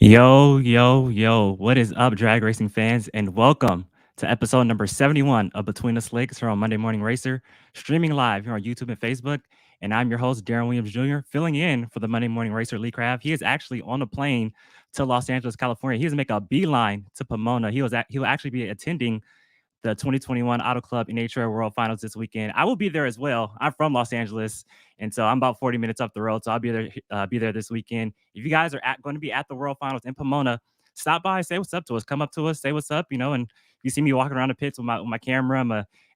Yo, what is up, drag racing fans, and welcome to episode number 71 of Between the Slicks here on Monday Morning Racer, streaming live here on YouTube and Facebook. And I'm your host, Darren Williams Jr., filling in for the Monday Morning Racer Lee Craft. He is actually on a plane to Los Angeles, California. He is making a beeline to Pomona. He will actually be attending the 2021 Auto Club NHRA World Finals this weekend. I will be there as well. I'm from Los Angeles, and so I'm about 40 minutes up the road. So I'll be there this weekend. If you guys are going to be at the World Finals in Pomona, stop by, say what's up to us, come up to us, say what's up, and if you see me walking around the pits with my camera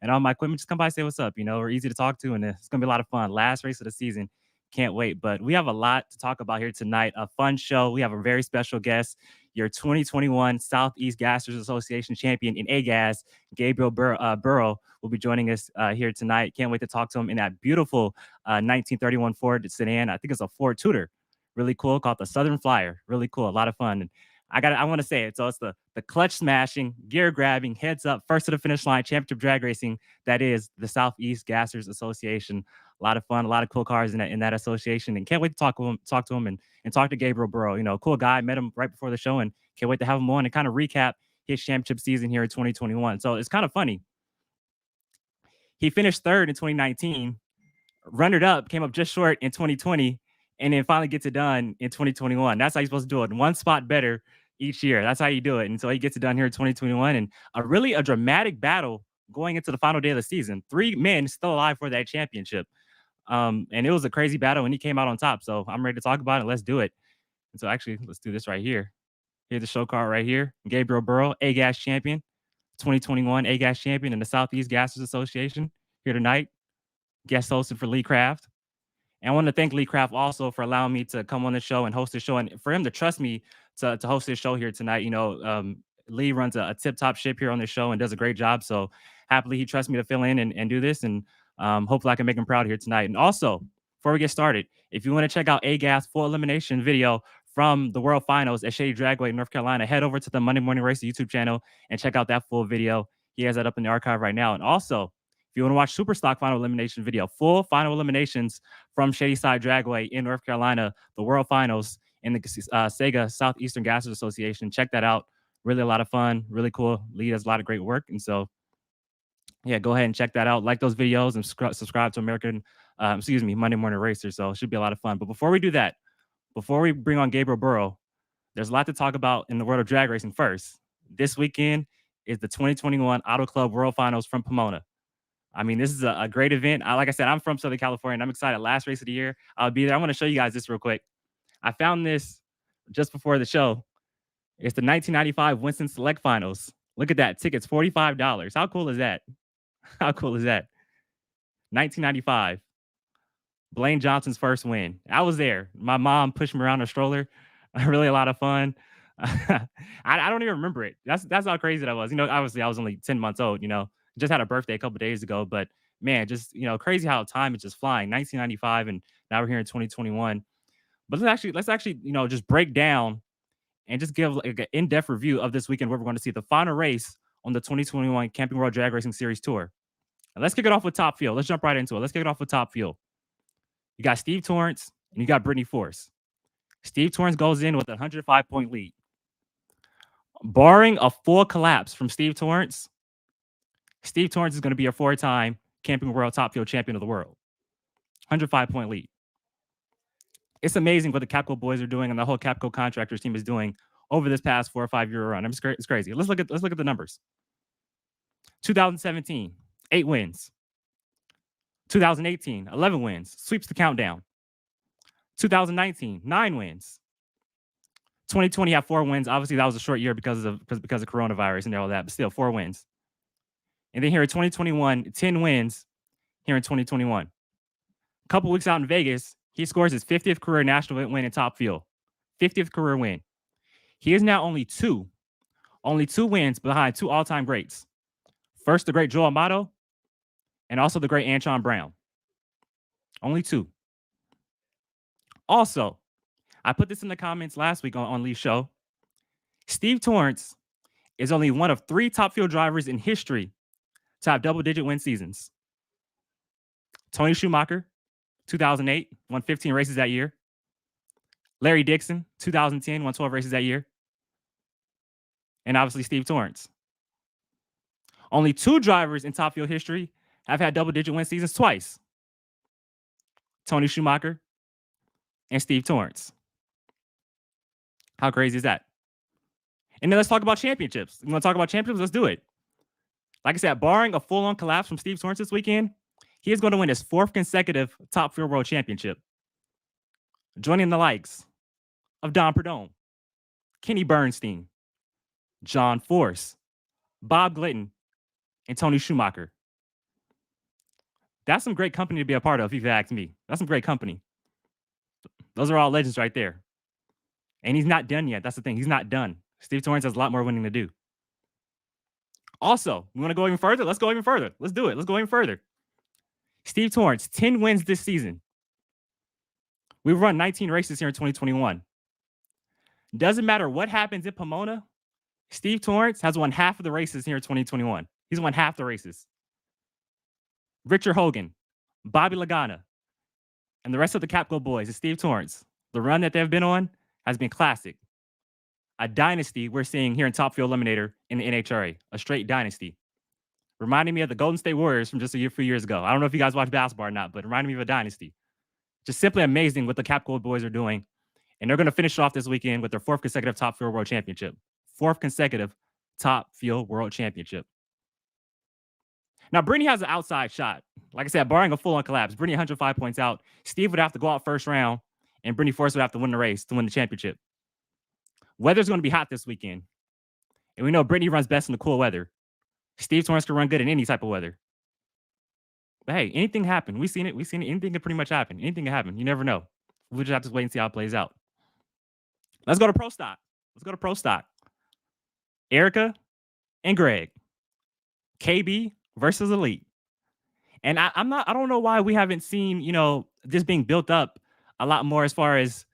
and all my equipment, just come by, say what's up. We're easy to talk to, and it's gonna be a lot of fun. Last race of the season. Can't wait. But we have a lot to talk about here tonight. A fun show. We have a very special guest, your 2021 Southeast Gassers Association champion in A-Gas, Gabriel Burrell, will be joining us here tonight. Can't wait to talk to him in that beautiful 1931 Ford sedan. I think it's a Ford Tudor. Really cool, called the Southern Flyer. Really cool, a lot of fun. And I want to say it. So it's the clutch smashing, gear grabbing, heads up, first to the finish line, championship drag racing. That is the Southeast Gassers Association. A lot of fun, a lot of cool cars in that association, and can't wait to talk to him and talk to Gabriel Burrow. Cool guy. Met him right before the show, and can't wait to have him on and kind of recap his championship season here in 2021. So it's kind of funny. He finished third in 2019, runnered up, came up just short in 2020, and then finally gets it done in 2021. That's how you're supposed to do it. One spot better each year. That's how you do it. And so he gets it done here in 2021, and a dramatic battle going into the final day of the season. Three men still alive for that championship. And it was a crazy battle, and he came out on top. So I'm ready to talk about it. Let's do it. And so actually, let's do this right here. Here's the show card right here. Gabriel Burrow, A-Gas champion, 2021 A-Gas champion in the Southeast Gassers Association here tonight. Guest hosted for Lee Craft. And I want to thank Lee Craft also for allowing me to come on the show and host the show, and for him to trust me to host this show here tonight. Lee runs a tip-top ship here on the show and does a great job. So happily he trusts me to fill in and do this, and hopefully I can make him proud here tonight. And also, before we get started, if you want to check out A-Gas full elimination video from the World Finals at Shady Dragway, North Carolina, head over to the Monday Morning Race YouTube channel and check out that full video. He has that up in the archive right now. And also, if you want to watch Super Stock final elimination video, full final eliminations from Shady Side Dragway in North Carolina, the World Finals in the Sega Southeastern Gassers Association, check that out. Really a lot of fun, really cool. Lee does a lot of great work. And so, yeah, go ahead and check that out. Like those videos and subscribe to Monday Morning Racer. So it should be a lot of fun. But before we do that, before we bring on Gabriel Burrow, there's a lot to talk about in the world of drag racing. First, this weekend is the 2021 Auto Club World Finals from Pomona. I mean, this is a great event. Like I said, I'm from Southern California, and I'm excited. Last race of the year, I'll be there. I want to show you guys this real quick. I found this just before the show. It's the 1995 Winston Select Finals. Look at that. Tickets, $45. How cool is that? How cool is that? 1995. Blaine Johnson's first win. I was there. My mom pushed me around her stroller. Really a lot of fun. I don't even remember it. That's how crazy that was. Obviously I was only 10 months old, just had a birthday a couple days ago, but man, just, crazy how time is just flying. 1995, and now we're here in 2021. But let's actually, just break down and just give like an in-depth review of this weekend where we're going to see the final race on the 2021 Camping World Drag Racing Series Tour. And let's kick it off with top fuel. Let's jump right into it. Let's kick it off with top fuel. You got Steve Torrance and you got Brittany Force. Steve Torrance goes in with a 105-point lead. Barring a full collapse from Steve Torrance is going to be a four-time Camping World Top Fuel champion of the world. 105-point lead. It's amazing what the Capco boys are doing and the whole Capco contractors team is doing over this past 4 or 5 year run. It's crazy. Let's look at the numbers. 2017, 8 wins. 2018, 11 wins. Sweeps the countdown. 2019, 9 wins. 2020 had 4 wins. Obviously, that was a short year because of coronavirus and all that, but still 4 wins. And then here in 2021, 10 wins here in 2021. A couple weeks out in Vegas, he scores his 50th career national win in Top Fuel. 50th career win. He is now only two wins behind 2 all-time greats. First, the great Joe Amato, and also the great Antron Brown. Only 2. Also, I put this in the comments last week on Lee's show. Steve Torrance is only one of 3 Top Fuel drivers in history to have double-digit win seasons. Tony Schumacher, 2008, won 15 races that year. Larry Dixon, 2010, won 12 races that year. And obviously Steve Torrance. Only 2 drivers in Top Fuel history have had double-digit win seasons twice. Tony Schumacher and Steve Torrance. How crazy is that? And then let's talk about championships. You want to talk about championships? Let's do it. Like I said, barring a full-on collapse from Steve Torrance this weekend, he is going to win his 4th consecutive Top Fuel World Championship, joining the likes of Don Perdome, Kenny Bernstein, John Force, Bob Glidden, and Tony Schumacher. That's some great company to be a part of, if you ask me. That's some great company. Those are all legends right there. And he's not done yet. That's the thing. He's not done. Steve Torrance has a lot more winning to do. Also, we want to go even further? Let's go even further. Let's do it. Let's go even further. Steve Torrance, 10 wins this season. We've run 19 races here in 2021. Doesn't matter what happens in Pomona, Steve Torrance has won half of the races here in 2021. He's won half the races. Richard Hogan, Bobby Lagana, and the rest of the Capco boys and Steve Torrance, the run that they've been on has been classic. A dynasty we're seeing here in Top Fuel Eliminator in the NHRA, a straight dynasty. Reminding me of the Golden State Warriors from just a few years ago. I don't know if you guys watch basketball or not, but reminding me of a dynasty. Just simply amazing what the Capco boys are doing. And they're going to finish off this weekend with their 4th consecutive Top Fuel World Championship. 4th consecutive Top Fuel World Championship. Now, Brittany has an outside shot. Like I said, barring a full-on collapse, Brittany 105 points out. Steve would have to go out first round, and Brittany Force would have to win the race to win the championship. Weather's going to be hot this weekend. And we know Brittany runs best in the cool weather. Steve Torrance can run good in any type of weather. But hey, anything happen. We've seen it. Anything can pretty much happen. Anything can happen. You never know. We'll just have to wait and see how it plays out. Let's go to Pro Stock. Erica and Greg. KB versus Elite. And I don't know why we haven't seen, this being built up a lot more as far as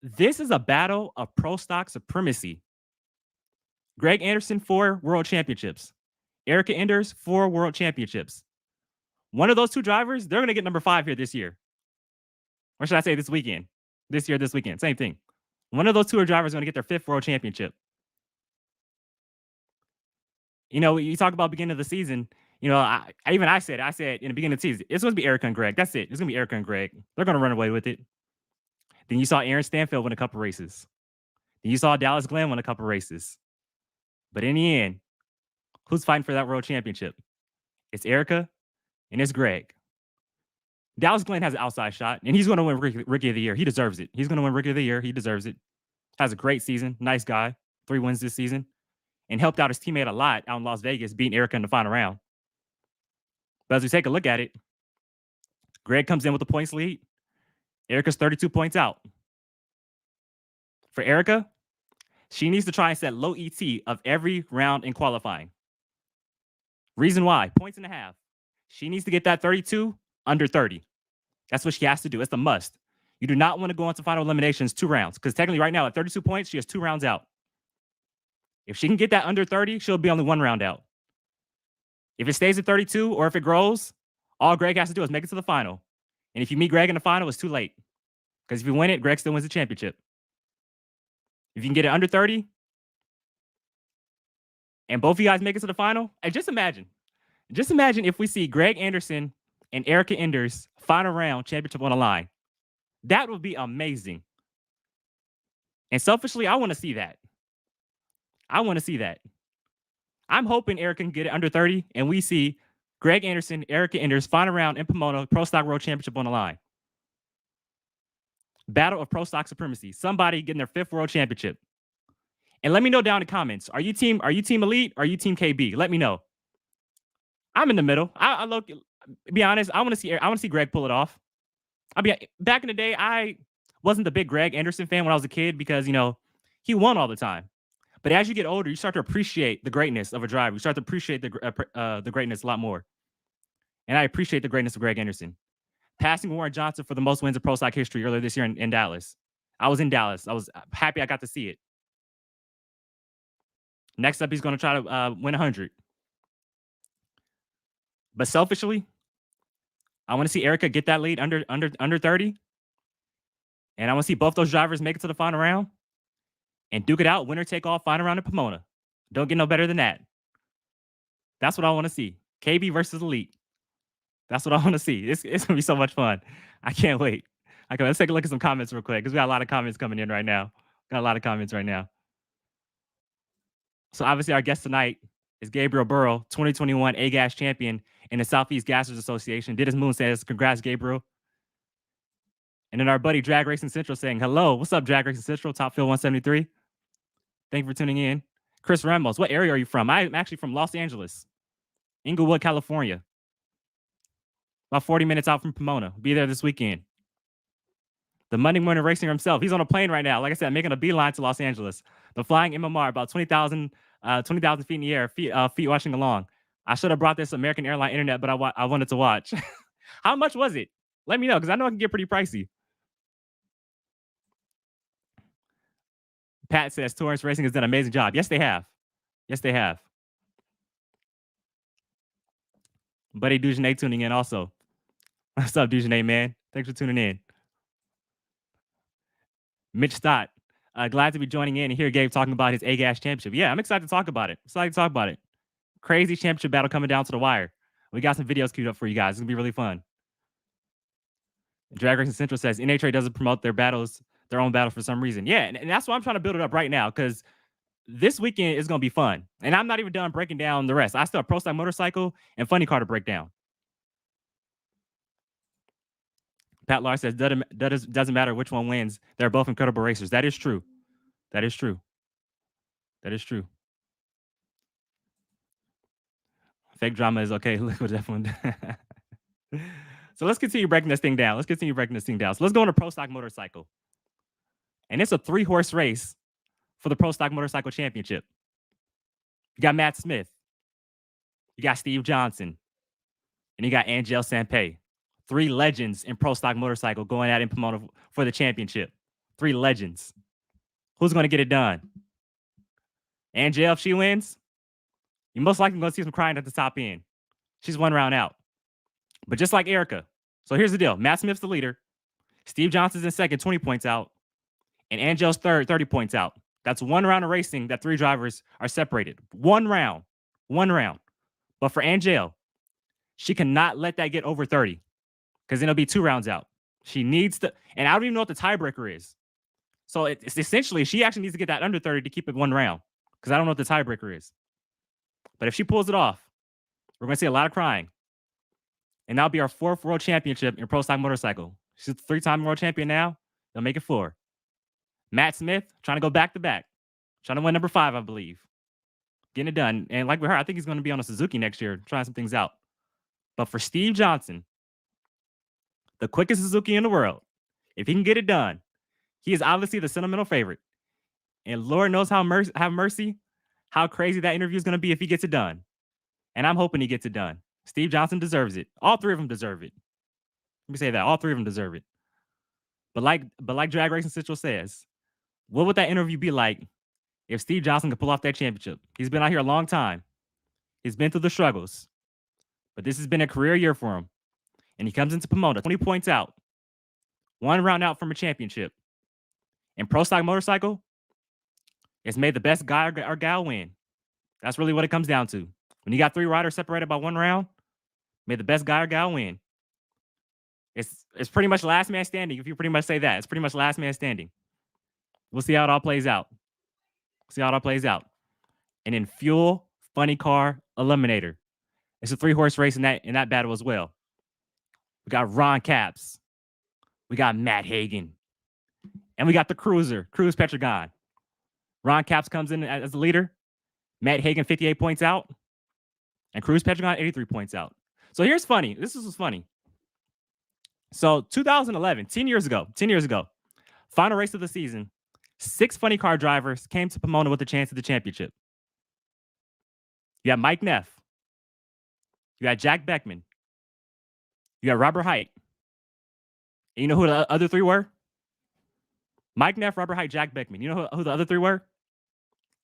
this is a battle of Pro Stock supremacy. Greg Anderson, 4 world championships. Erica Enders, 4 world championships. One of those 2 drivers, they're going to get number 5 here this year. Or should I say this weekend? This weekend. Same thing. One of those 2 drivers is going to get their 5th world championship. You talk about beginning of the season. I said in the beginning of the season, it's going to be Erica and Greg. That's it. It's going to be Erica and Greg. They're going to run away with it. Then you saw Aaron Stanfield win a couple races. Then you saw Dallas Glenn win a couple races. But in the end, who's fighting for that world championship? It's Erica and it's Greg. Dallas Glenn has an outside shot, and he's going to win Rookie of the Year. He deserves it. He's going to win Rookie of the Year. He deserves it. Has a great season. Nice guy. 3 wins this season. And helped out his teammate a lot out in Las Vegas, beating Erica in the final round. But as we take a look at it, Greg comes in with the points lead. Erica's 32 points out. For Erica, she needs to try and set low ET of every round in qualifying. Reason why, points and a half. She needs to get that 32 under 30. That's what she has to do. It's a must. You do not want to go into final eliminations 2 rounds, because technically right now at 32 points, she has 2 rounds out. If she can get that under 30, she'll be only 1 round out. If it stays at 32 or if it grows, all Greg has to do is make it to the final. And if you meet Greg in the final, it's too late. Because if you win it, Greg still wins the championship. If you can get it under 30 and both of you guys make it to the final, and just imagine if we see Greg Anderson and Erica Enders final round championship on the line. That would be amazing. And selfishly, I want to see that. I'm hoping Erica can get it under 30 and we see Greg Anderson, Erica Enders final round in Pomona, Pro Stock World Championship on the line. Battle of Pro Stock supremacy. Somebody getting their 5th world championship. And let me know down in the comments. Are you team Elite? Or are you team KB? Let me know. I'm in the middle. I look, be honest, I want to see Greg pull it off. Back in the day, I wasn't the big Greg Anderson fan when I was a kid because, he won all the time. But as you get older, you start to appreciate the greatness of a driver. You start to appreciate the greatness a lot more. And I appreciate the greatness of Greg Anderson. Passing Warren Johnson for the most wins in Pro Stock history earlier this year in Dallas. I was in Dallas. I was happy I got to see it. Next up, he's going to try to win 100. But selfishly, I want to see Erica get that lead under 30. And I want to see both those drivers make it to the final round and duke it out, winner take all, final round in Pomona. Don't get no better than that. That's what I want to see. KB versus Elite. That's what I want to see. It's gonna be so much fun. I can't wait. Okay, let's take a look at some comments real quick because we got a lot of comments coming in right now. Got a lot of comments right now. So obviously our guest tonight is Gabriel Burrell, 2021 A-Gas champion in the Southeast Gassers Association. Did his moon says, congrats, Gabriel. And then our buddy Drag Racing Central saying, hello, what's up, Drag Racing Central, Top Field 173. Thank you for tuning in. Chris Ramos, what area are you from? I'm actually from Los Angeles, Inglewood, California. About 40 minutes out from Pomona. Be there this weekend. The Monday morning racer himself. He's on a plane right now. Like I said, making a beeline to Los Angeles. The flying MMR, about 20,000 feet in the air, feet watching along. I should have brought this American Airline internet, but I wanted to watch. How much was it? Let me know, because I know it can get pretty pricey. Pat says Torrance Racing has done an amazing job. Yes, they have. Yes, they have. Buddy Dujanay tuning in also. What's up, Dujanay, man? Thanks for tuning in. Mitch Stott, glad to be joining in and hear Gabe talking about his A-Gas championship. Yeah, I'm excited to talk about it. Crazy championship battle coming down to the wire. We got some videos queued up for you guys. It's going to be really fun. Drag Racing Central says NHRA doesn't promote their own battle for some reason. Yeah, and that's why I'm trying to build it up right now, because this weekend is going to be fun. And I'm not even done breaking down the rest. I still have Pro Stock Motorcycle and Funny Car to break down. Pat Lars says, doesn't matter which one wins. They're both incredible racers. That is true. That is true. That is true. Fake drama is okay. Liquid definitely. So let's continue breaking this thing down. So let's go into Pro Stock Motorcycle. And it's a 3-horse race for the Pro Stock Motorcycle Championship. You got Matt Smith. You got Steve Johnson. And you got Angel Sampey. 3 legends in Pro Stock Motorcycle going out in Pomona for the championship. 3 legends. Who's going to get it done? Angel, if she wins, you're most likely going to see some crying at the top end. She's 1 round out. But just like Erica. So here's the deal. Matt Smith's the leader. Steve Johnson's in second, 20 points out. And Angel's third, 30 points out. That's 1 round of racing that 3 drivers are separated. 1 round. 1 round. But for Angel, she cannot let that get over 30. Because then it'll be 2 rounds out. She needs to, and I don't even know what the tiebreaker is. So it's essentially, she actually needs to get that under 30 to keep it 1 round. Because I don't know what the tiebreaker is. But if she pulls it off, we're going to see a lot of crying. And that'll be our 4th world championship in Pro Stock Motorcycle. She's a 3-time world champion now. They'll make it 4. Matt Smith, trying to go back-to-back. Trying to win number 5, I believe. Getting it done. And like with her, I think he's going to be on a Suzuki next year, trying some things out. But for Steve Johnson, the quickest Suzuki in the world, if he can get it done, he is obviously the sentimental favorite. And Lord knows have mercy, how crazy that interview is going to be if he gets it done. And I'm hoping he gets it done. Steve Johnson deserves it. All 3 of them deserve it. Let me say that. All 3 of them deserve it. But like Drag Racing Central says, what would that interview be like if Steve Johnson could pull off that championship? He's been out here a long time. He's been through the struggles. But this has been a career year for him. And he comes into Pomona, 20 points out. 1 round out from a championship. And Pro Stock Motorcycle, it's made the best guy or gal win. That's really what it comes down to. When you got 3 riders separated by 1 round, may the best guy or gal win. It's pretty much last man standing, if you pretty much say that. It's pretty much last man standing. We'll see how it all plays out. And in Fuel Funny Car Eliminator, it's a 3-horse race in that battle as well. We got Ron Capps. We got Matt Hagan. And we got the cruiser, Cruz Petragon. Ron Capps comes in as the leader. Matt Hagan, 58 points out. And Cruz Petragon, 83 points out. So here's funny. This is funny. So 2011, 10 years ago, final race of the season, 6 funny car drivers came to Pomona with a chance at the championship. You got Mike Neff. You got Jack Beckman. You got Robert Height. And you know who the other 3 were? Mike Neff, Robert Height, Jack Beckman. You know who the other 3 were?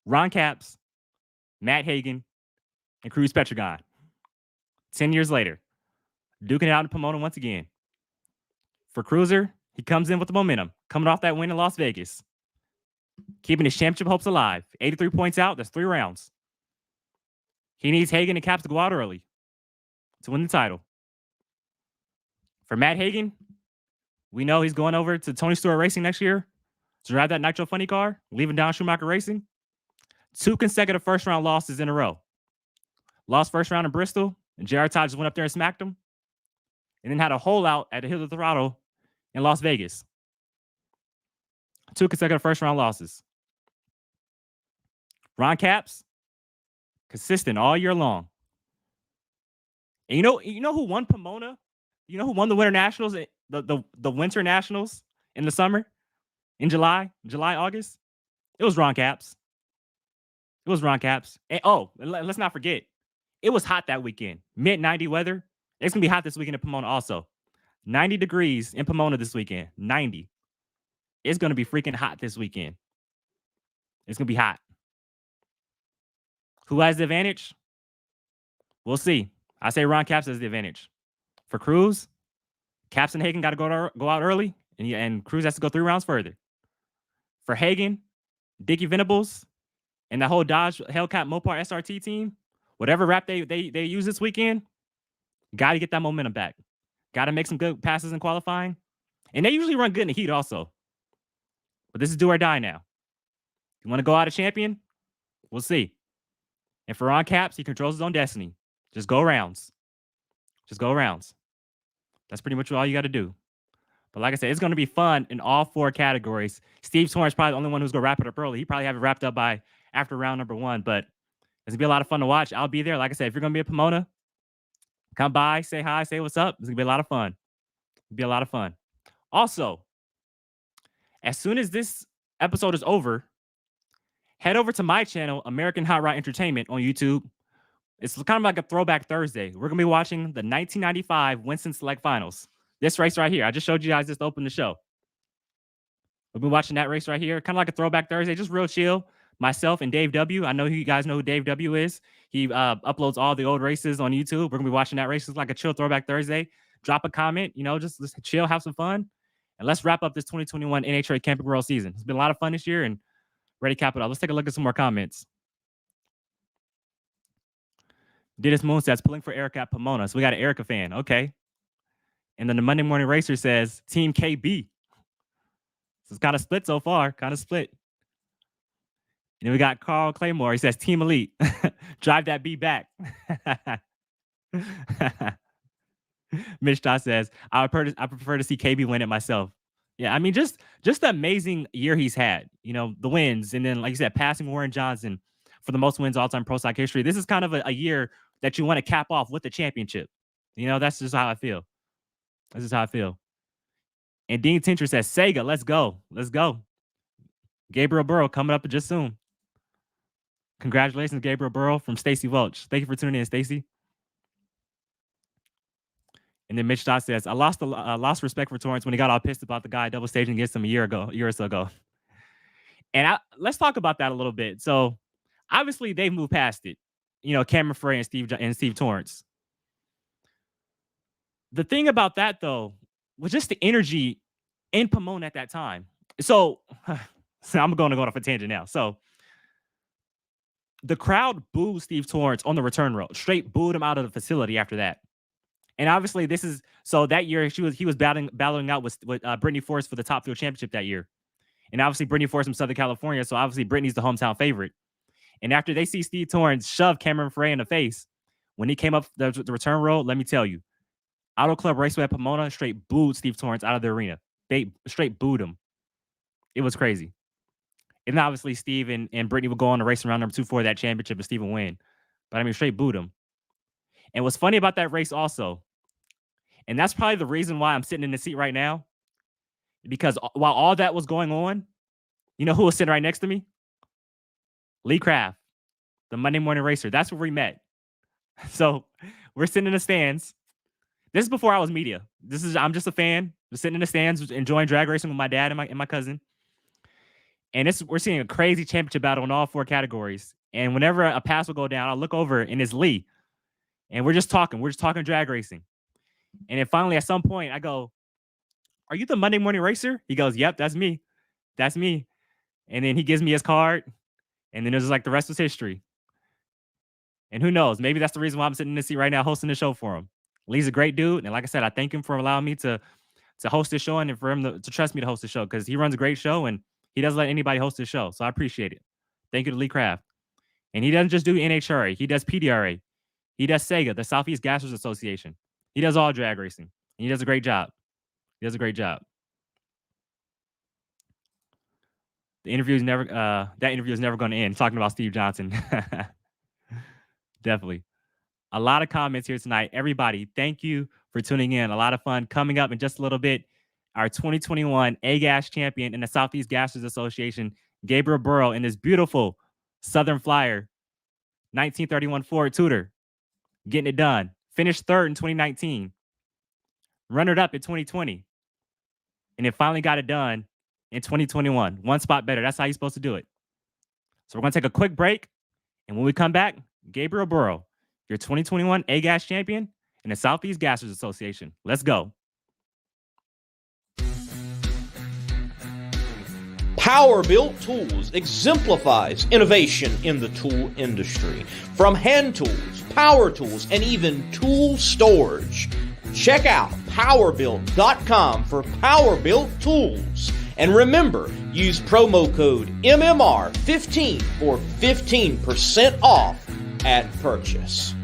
Ron Capps, Matt Hagan, and Cruz Petragon. 10 years later, duking it out in Pomona once again. For Cruiser, he comes in with the momentum. coming off that win in Las Vegas, keeping his championship hopes alive. 83 points out. That's 3 rounds. He needs Hagen and Caps to go out early to win the title. For Matt Hagen, we know he's going over to Tony Stewart Racing next year to drive that Nitro Funny car, leaving Don Schumacher Racing. 2 consecutive first-round losses in a row. Lost first round in Bristol, and J.R. Todd just went up there and smacked him. And then had a holdout at the Hill of the Throttle in Las Vegas. 2 consecutive first-round losses. Ron Capps, consistent all year long. And you know who won Pomona? You know who won the Winter Nationals, the Winter Nationals in the summer, in July, August? It was Ron Capps. It was Ron Capps. And let's not forget, it was hot that weekend. Mid-90 weather. It's going to be hot this weekend in Pomona also. 90 degrees in Pomona this weekend. 90. It's going to be freaking hot this weekend. It's going to be hot. Who has the advantage? We'll see. I say Ron Capps has the advantage. For Cruz, Capps and Hagen got to go out early, and Cruz has to go 3 rounds further. For Hagen, Dickie Venables, and that whole Dodge Hellcat Mopar SRT team, whatever wrap they use this weekend, got to get that momentum back. Got to make some good passes in qualifying. And they usually run good in the heat also. But this is do or die now. You want to go out a champion? We'll see. And for Ron Capps, he controls his own destiny. Just go rounds. Just go rounds. That's pretty much all you got to do. But like I said, it's going to be fun in all 4 categories. Steve Torrance probably the only one who's going to wrap it up early. He probably have it wrapped up by after round number 1. But it's going to be a lot of fun to watch. I'll be there. Like I said, if you're going to be at Pomona, come by, say hi, say what's up. It's going to be a lot of fun. It'll be a lot of fun. Also, as soon as this episode is over, head over to my channel, American Hot Rod Entertainment on YouTube. It's kind of like a throwback Thursday. We're going to be watching the 1995 Winston Select Finals. This race right here. I just showed you guys this to open the show. We'll be watching that race right here. Kind of like a throwback Thursday. Just real chill. Myself and Dave W. I know you guys know who Dave W. is. He uploads all the old races on YouTube. We're going to be watching that race. It's like a chill throwback Thursday. Drop a comment. Just let's chill, have some fun. And let's wrap up this 2021 NHRA Camping World season. It's been a lot of fun this year and ready to cap it off. Let's take a look at some more comments. Dennis Moon says, pulling for Erica at Pomona. So we got an Erica fan. Okay. And then the Monday Morning Racer says, Team KB. So it's kind of split so far. Kind of split. And then we got Carl Claymore. He says, Team Elite. Drive that B back. Mitch Dot says, I prefer to see KB win it myself. Yeah, I mean, just the amazing year he's had. The wins. And then, like you said, passing Warren Johnson for the most wins all-time Pro Stock history. This is kind of a year that you want to cap off with the championship. That's just how I feel. This is how I feel. And Dean Tincher says, Sega, let's go. Let's go. Gabriel Burrell coming up just soon. Congratulations, Gabriel Burrell from Stacy Welch. Thank you for tuning in, Stacy. And then Mitch Dot says, I lost respect for Torrance when he got all pissed about the guy double staging against him a year or so ago. And let's talk about that a little bit. So obviously they've moved past it. Cameron Frey and Steve Torrance. The thing about that, though, was just the energy in Pomona at that time. So I'm going to go off a tangent now. So the crowd booed Steve Torrance on the return road, straight booed him out of the facility after that. And obviously that year he was battling out with Brittany Force for the Top Fuel Championship that year. And obviously Brittany Force from Southern California. So obviously Brittany's the hometown favorite. And after they see Steve Torrance shove Cameron Frey in the face, when he came up the return road, let me tell you, Auto Club Raceway at Pomona straight booed Steve Torrance out of the arena. They straight booed him. It was crazy. And obviously Steve and Brittany would go on to race around number 2 for that championship and Steve would win. But I mean, straight booed him. And what's funny about that race also, and that's probably the reason why I'm sitting in the seat right now, because while all that was going on, you know who was sitting right next to me? Lee Craft, the Monday Morning Racer. That's where we met. So we're sitting in the stands. This is before I was media. I'm just a fan, just sitting in the stands, enjoying drag racing with my dad and my cousin. And we're seeing a crazy championship battle in all 4 categories. And whenever a pass will go down, I'll look over and it's Lee. And we're just talking. We're just talking drag racing. And then finally, at some point, I go, are you the Monday Morning Racer? He goes, yep, that's me. That's me. And then he gives me his card. And then it was like the rest was history. And who knows? Maybe that's the reason why I'm sitting in this seat right now hosting the show for him. Lee's a great dude. And like I said, I thank him for allowing me to host this show and for him to trust me to host the show because he runs a great show and he doesn't let anybody host his show. So I appreciate it. Thank you to Lee Craft. And he doesn't just do NHRA. He does PDRA. He does SEGA, the Southeast Gassers Association. He does all drag racing. And he does a great job. He does a great job. The interview is never that interview is never going to end. Talking about Steve Johnson. Definitely. A lot of comments here tonight. Everybody, thank you for tuning in. A lot of fun coming up in just a little bit. Our 2021 A-Gas champion in the Southeast Gassers Association, Gabriel Burrell, in this beautiful Southern Flyer 1931 Ford Tudor, getting it done. Finished third in 2019. Runner-up in 2020. And it finally got it done in 2021. One spot better. That's how you're supposed to do it. So we're going to take a quick break. And when we come back, Gabriel Burrell, your 2021 A-Gas champion in the Southeast Gassers Association. Let's go. Power-Built Tools exemplifies innovation in the tool industry. From hand tools, power tools, and even tool storage. Check out powerbuilt.com for Power-Built Tools. And remember, use promo code MMR15 for 15% off at purchase.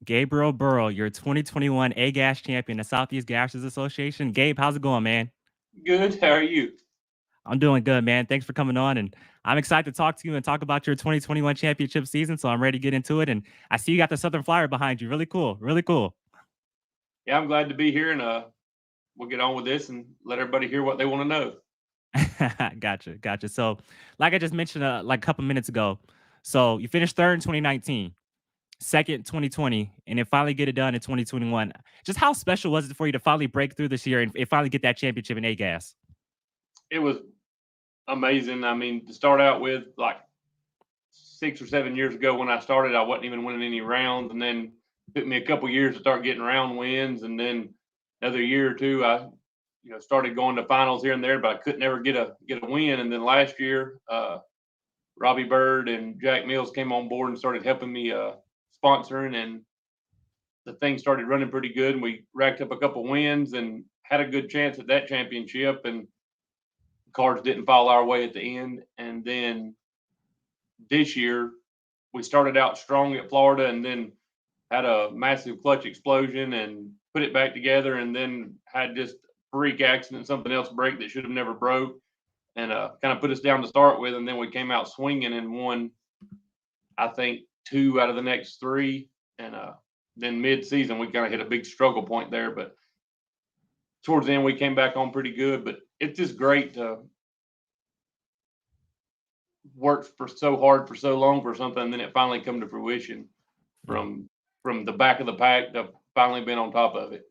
Gabriel Burrell, your 2021 A-Gas champion, the Southeast Gassers Association. Gabe, how's it going, man? Good. How are you? I'm doing good, man. Thanks for coming on. And I'm excited to talk to you and talk about your 2021 championship season. So I'm ready to get into it. And I see you got the Southern Flyer behind you. Really cool. Really cool. Yeah, I'm glad to be here. And we'll get on with this and let everybody hear what they want to know. Gotcha. So like I just mentioned like a couple minutes ago, so you finished third in 2019. Second 2020, and then finally get it done in 2021. Just how special was it for you to finally break through this year and finally get that championship in A-Gas? It was amazing. I mean, to start out with, like 6 or 7 years ago when I started, I wasn't even winning any rounds, and then it took me a couple years to start getting round wins, and then another year or two, I started going to finals here and there, but I couldn't ever get a win. And then last year, Robbie Bird and Jack Mills came on board and started helping me sponsoring, and the thing started running pretty good, and we racked up a couple wins and had a good chance at that championship, and the cards didn't fall our way at the end. And then this year we started out strong at Florida and then had a massive clutch explosion and put it back together, and then had just freak accident, something else break that should have never broke, and kind of put us down to start with. And then we came out swinging and won, I think, 2 out of the next 3, and then mid-season we kind of hit a big struggle point there, but towards the end we came back on pretty good. But it's just great to work for so hard for so long for something, and then it finally come to fruition from the back of the pack to finally being on top of it.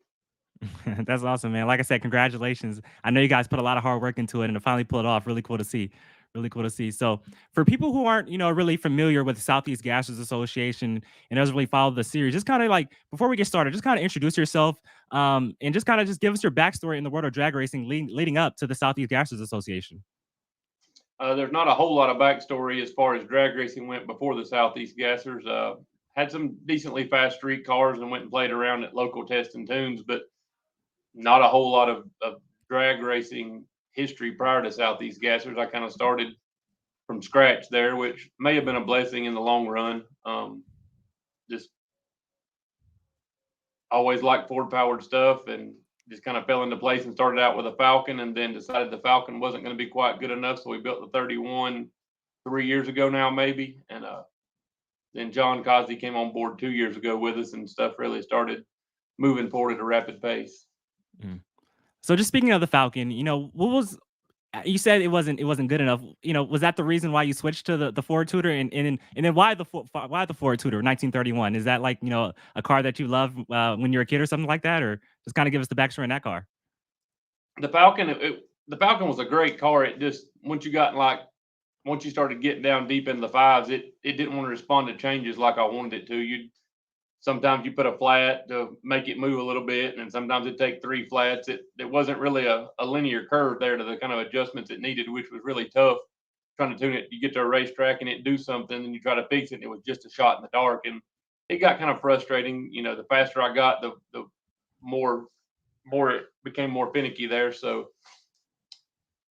That's awesome, man. Like I said, congratulations. I know you guys put a lot of hard work into it and to finally pull it off. Really cool to see. Really cool to see. So for people who aren't, really familiar with the Southeast Gassers Association and doesn't really follow the series, just kind of like, before we get started, just kind of introduce yourself and just kind of just give us your backstory in the world of drag racing leading up to the Southeast Gassers Association. There's not a whole lot of backstory as far as drag racing went before the Southeast Gassers. Had some decently fast street cars and went and played around at local test and tunes, but not a whole lot of drag racing history prior to Southeast Gassers. I kind of started from scratch there, which may have been a blessing in the long run. Just always liked Ford powered stuff and just kind of fell into place and started out with a Falcon, and then decided the Falcon wasn't going to be quite good enough. So we built the 31 3 years ago now, maybe. And then John Cosby came on board 2 years ago with us, and stuff really started moving forward at a rapid pace. So just speaking of the Falcon, what was, you said it wasn't good enough. Was that the reason why you switched to the Ford Tudor, and then why the Ford Tudor 1931? Is that like a car that you loved when you were a kid or something like that, or just kind of give us the backstory on that car? The Falcon, the Falcon was a great car. It just, once you got in like once you started getting down deep in the fives, it didn't want to respond to changes like I wanted it to. Sometimes you put a flat to make it move a little bit, and sometimes it take three flats. It wasn't really a linear curve there to the kind of adjustments it needed, which was really tough. Trying to tune it, you get to a racetrack and it do something, and you try to fix it, and it was just a shot in the dark, and it got kind of frustrating. The faster I got, the more it became more finicky there. So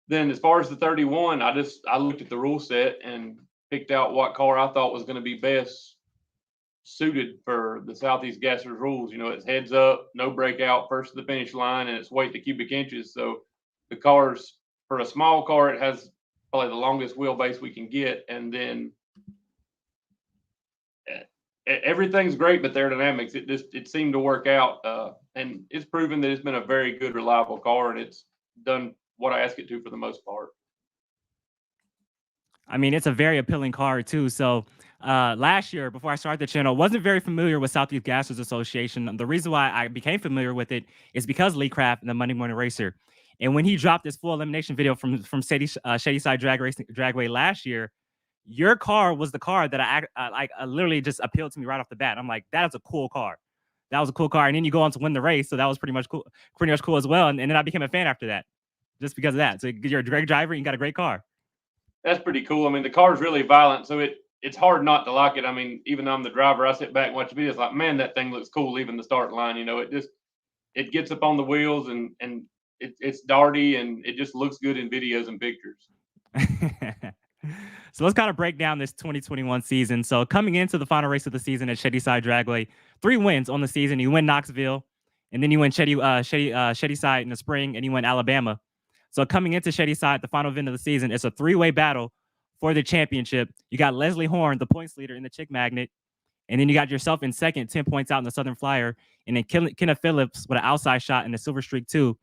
then, as far as the 31, I looked at the rule set and picked out what car I thought was going to be best suited for the Southeast Gassers rules. It's heads up, no breakout, first to the finish line, and it's weight to cubic inches. So the cars, for a small car, it has probably the longest wheelbase we can get, and then everything's great, but aerodynamics, it seemed to work out, and it's proven that it's been a very good, reliable car, and it's done what I asked it to for the most part. I mean, it's a very appealing car too. So last year, before I started the channel, wasn't very familiar with Southeast Gassers Association. The reason why I became familiar with it is because Lee Craft and the Monday Morning Racer. And when he dropped this full elimination video from Shady Side Dragway last year, your car was the car that I literally just appealed to me right off the bat. I'm like, that is a cool car. That was a cool car. And then you go on to win the race, so that was pretty much cool as well. And then I became a fan after that, just because of that. So you're a great driver, and you got a great car. That's pretty cool. I mean, the car's really violent, so it's hard not to like it. I mean, even though I'm the driver, I sit back and watch the videos like, man, that thing looks cool leaving the starting line. It gets up on the wheels, and it's darty, and it just looks good in videos and pictures. So let's kind of break down this 2021 season. So coming into the final race of the season at Shady Side Dragway, 3 wins on the season. You win Knoxville, and then you win Shady Side in the spring, and you win Alabama. So coming into Shady Side, the final event of the season, it's a 3-way battle for the championship. You got Leslie Horn, the points leader in the Chick Magnet, and then you got yourself in second, 10 points out in the Southern Flyer, and then Kenneth Phillips with an outside shot in the Silver Streak 2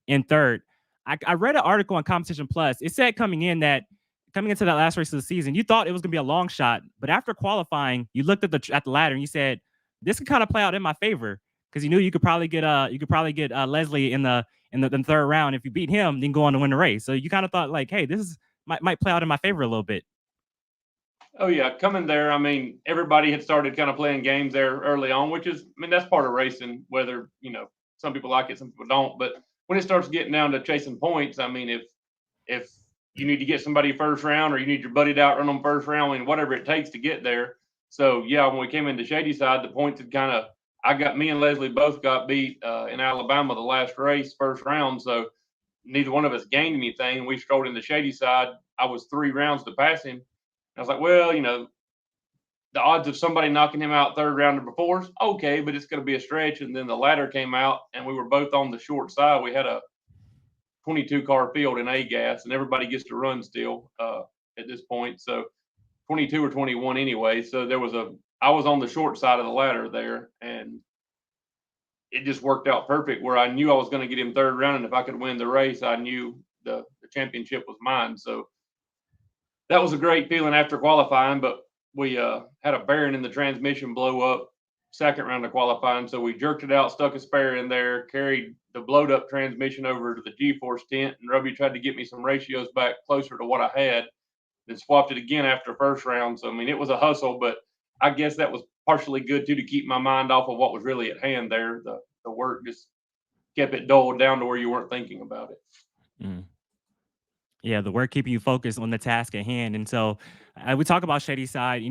in third. I read an article on Competition Plus. It said coming into that last race of the season, you thought it was going to be a long shot, but after qualifying, you looked at the ladder and you said, this could kind of play out in my favor, because you knew you could probably get Leslie in the third round. If you beat him, then go on to win the race. So you kind of thought like, hey, this might play out in my favor a little bit. Oh yeah, coming there, I mean, everybody had started kind of playing games there early on, which is, I mean, that's part of racing. Whether some people like it, some people don't. But when it starts getting down to chasing points, I mean, if you need to get somebody first round, or you need your buddy to outrun them first round, I mean, whatever it takes to get there. So yeah, when we came into Shady Side, the points had kind of, me and Leslie both got beat in Alabama the last race, first round. So neither one of us gained anything. We strolled into Shady Side. I was 3 rounds to pass him. I was like, well, the odds of somebody knocking him out third round or before is okay, but it's going to be a stretch. And then the ladder came out, and we were both on the short side. We had a 22 car field in A gas, and everybody gets to run still at this point. So 22 or 21 anyway. So I was on the short side of the ladder there, and it just worked out perfect where I knew I was going to get him third round. And if I could win the race, I knew the championship was mine. So that was a great feeling after qualifying, but we had a bearing in the transmission blow up second round of qualifying. So we jerked it out, stuck a spare in there, carried the blowed up transmission over to the G-force tent, and Robbie tried to get me some ratios back closer to what I had, then swapped it again after first round. So, I mean, it was a hustle, but I guess that was partially good too, to keep my mind off of what was really at hand there. The work just kept it dulled down to where you weren't thinking about it. Mm. Yeah, the work keeping you focused on the task at hand. And so we talk about Shady Side.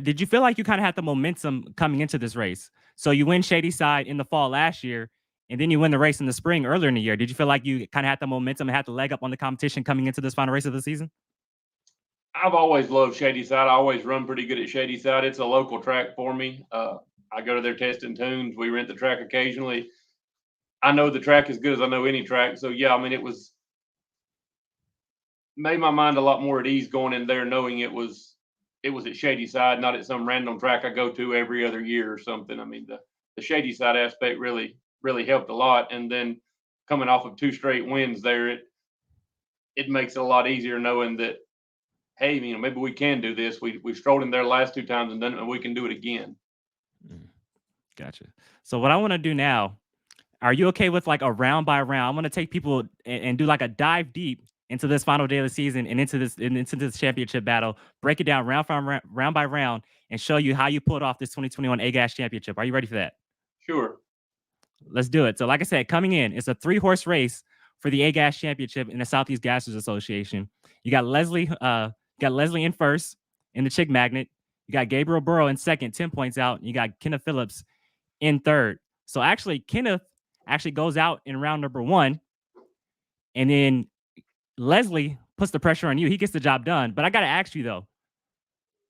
Did you feel like you kind of had the momentum coming into this race? So you win Shady Side in the fall last year, and then you win the race in the spring earlier in the year. Did you feel like you kind of had the momentum and had the leg up on the competition coming into this final race of the season? I've always loved Shady Side. I always run pretty good at Shady Side. It's a local track for me. I go to their testing tunes. We rent the track occasionally. I know the track as good as I know any track. So yeah, I mean, it made my mind a lot more at ease going in there, knowing it was at Shady Side, not at some random track I go to every other year or something. I mean, the Shady Side aspect really helped a lot. And then coming off of 2 straight wins there, it makes it a lot easier knowing that, hey, maybe we can do this. We strolled in there last 2 times and done it, and we can do it again. Gotcha. So what I want to do now, are you okay with like a round by round? I want to take people and do like a dive deep into this final day of the season and into this championship battle, break it down round by round, and show you how you pulled off this 2021 A-Gas championship. Are you ready for that? Sure. Let's do it. So, like I said, coming in, it's a 3-horse race for the A-Gas championship in the Southeast Gassers Association. You got Leslie in first in the Chick Magnet. You got Gabriel Burrell in second, 10 points out. You got Kenneth Phillips in third. So actually, Kenneth actually goes out in round number 1, and then Leslie puts the pressure on you. He gets the job done. But I got to ask you though,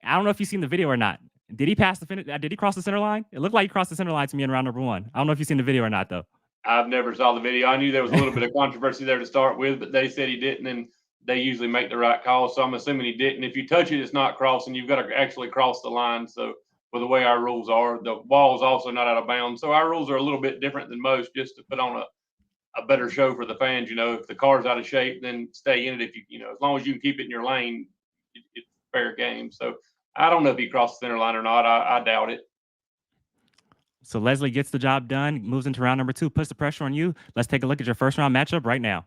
I don't know if you've seen the video or not. Did he pass the finish? Did he cross the center line? It looked like he crossed the center line to me in round number 1. I don't know if you've seen the video or not though. I've never saw the video. I knew there was a little bit of controversy there to start with, but they said he didn't, and they usually make the right call. So I'm assuming he didn't. If you touch it, it's not crossing. You've got to actually cross the line. So with the way our rules are, the ball is also not out of bounds. So our rules are a little bit different than most, just to put on a better show for the fans. If the car's out of shape, then stay in it. If as long as you can keep it in your lane, it's fair game. So I don't know if he crossed the center line or not. I doubt it. So Leslie gets the job done, moves into round number 2, puts the pressure on you. Let's take a look at your first round matchup right now.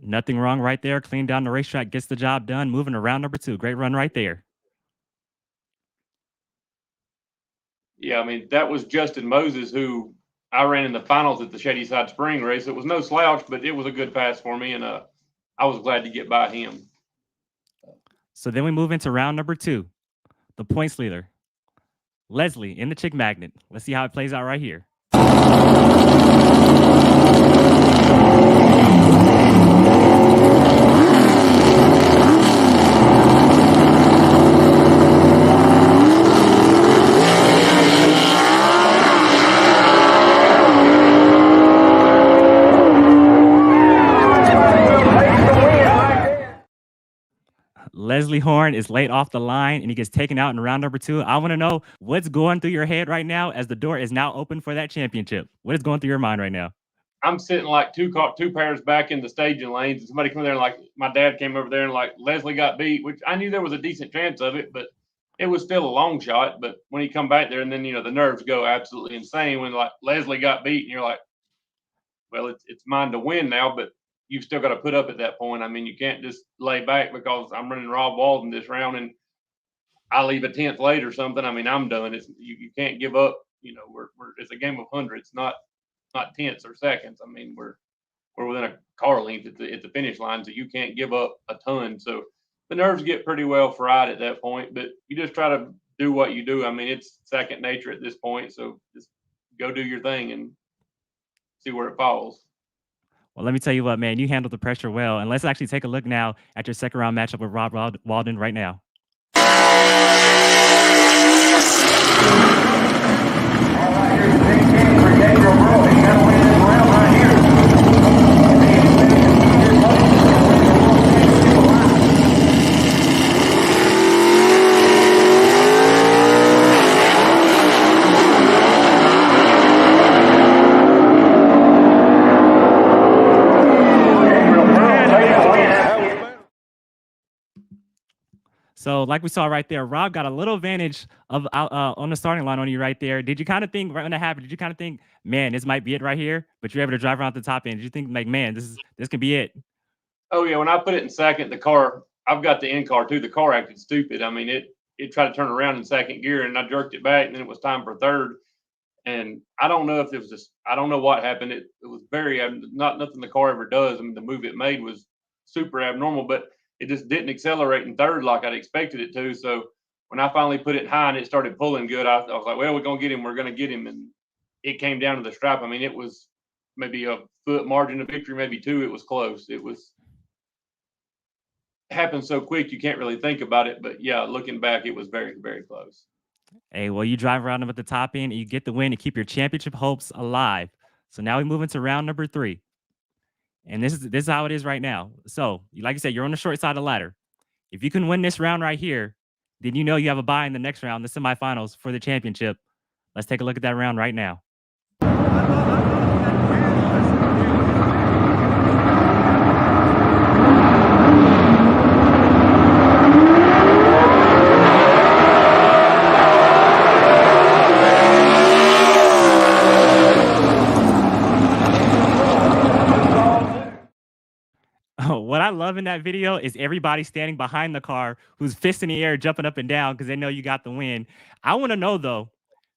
Nothing wrong right there. Clean down the racetrack, gets the job done. Moving to round number 2. Great run right there. Yeah, I mean, that was Justin Moses, who I ran in the finals at the Shadyside Spring race. It was no slouch, but it was a good pass for me, and I was glad to get by him. So then we move into round number 2. The points leader, Leslie in the Chick Magnet. Let's see how it plays out right here. Leslie Horn is late off the line and he gets taken out in round number 2. I want to know what's going through your head right now as the door is now open for that championship. What is going through your mind right now? I'm sitting like two pairs back in the staging lanes, and somebody come there and like my dad came over there and like Leslie got beat, which I knew there was a decent chance of it, but it was still a long shot. But when he come back there, and then the nerves go absolutely insane when like Leslie got beat, and you're like, well, it's mine to win now, but you've still got to put up at that point. I mean, you can't just lay back because I'm running Rob Walden this round and I leave a 10th late or something. I mean, I'm done. You can't give up. It's a game of hundreds, not tenths or seconds. I mean, we're within a car length at the finish line, so you can't give up a ton. So the nerves get pretty well fried at that point, but you just try to do what you do. I mean, it's second nature at this point. So just go do your thing and see where it falls. Well, let me tell you what, man, you handled the pressure well. And let's actually take a look now at your second round matchup with Rob Walden right now. All right, here's the big game for Gabriel Burrell. He's got to win this round right here. So, like we saw right there, Rob got a little advantage of on the starting line on you right there. Did you kind of think right when that happened? Did you kind of think, man, this might be it right here? But you're able to drive around the top end. Did you think, like, man, this can be it? Oh yeah, when I put it in second, the car, I've got the in car too. The car acted stupid. I mean, it tried to turn around in second gear, and I jerked it back, and then it was time for third. And I don't know if it was just, I don't know what happened. It was very not nothing the car ever does. I mean, the move it made was super abnormal, but it just didn't accelerate in third like I'd expected it to. So when I finally put it high and it started pulling good, I was like, well, we're going to get him. We're going to get him. And it came down to the stripe. I mean, it was maybe a foot margin of victory, maybe 2. It was close. It happened so quick you can't really think about it. But yeah, looking back, it was very, very close. Hey, well, you drive around them at the top end and you get the win and keep your championship hopes alive. So now we move into round number 3. And this is how it is right now. So, like you said, you're on the short side of the ladder. If you can win this round right here, then you know you have a bye in the next round, the semifinals for the championship. Let's take a look at that round right now. Oh, what I love in that video is everybody standing behind the car who's fist in the air, jumping up and down because they know you got the win. I want to know though,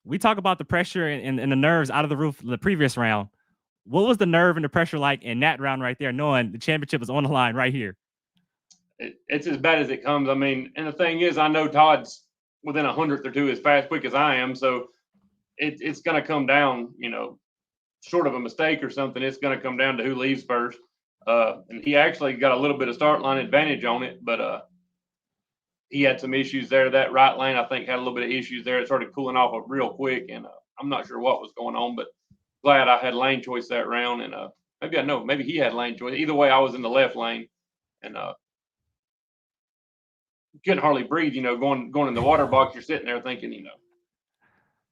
we talk about the pressure and the nerves out of the roof the previous round. What was the nerve and the pressure like in that round right there, knowing the championship was on the line right here? It's as bad as it comes. I mean, and the thing is, I know Todd's within a hundredth or two as fast, quick as I am. So it's going to come down, short of a mistake or something, it's going to come down to who leaves first. And he actually got a little bit of start line advantage on it, but he had some issues there. That right lane, I think, had a little bit of issues there. It started cooling off real quick, and I'm not sure what was going on, but glad I had lane choice that round. And maybe he had lane choice. Either way, I was in the left lane, and couldn't hardly breathe. Going in the water box, you're sitting there thinking,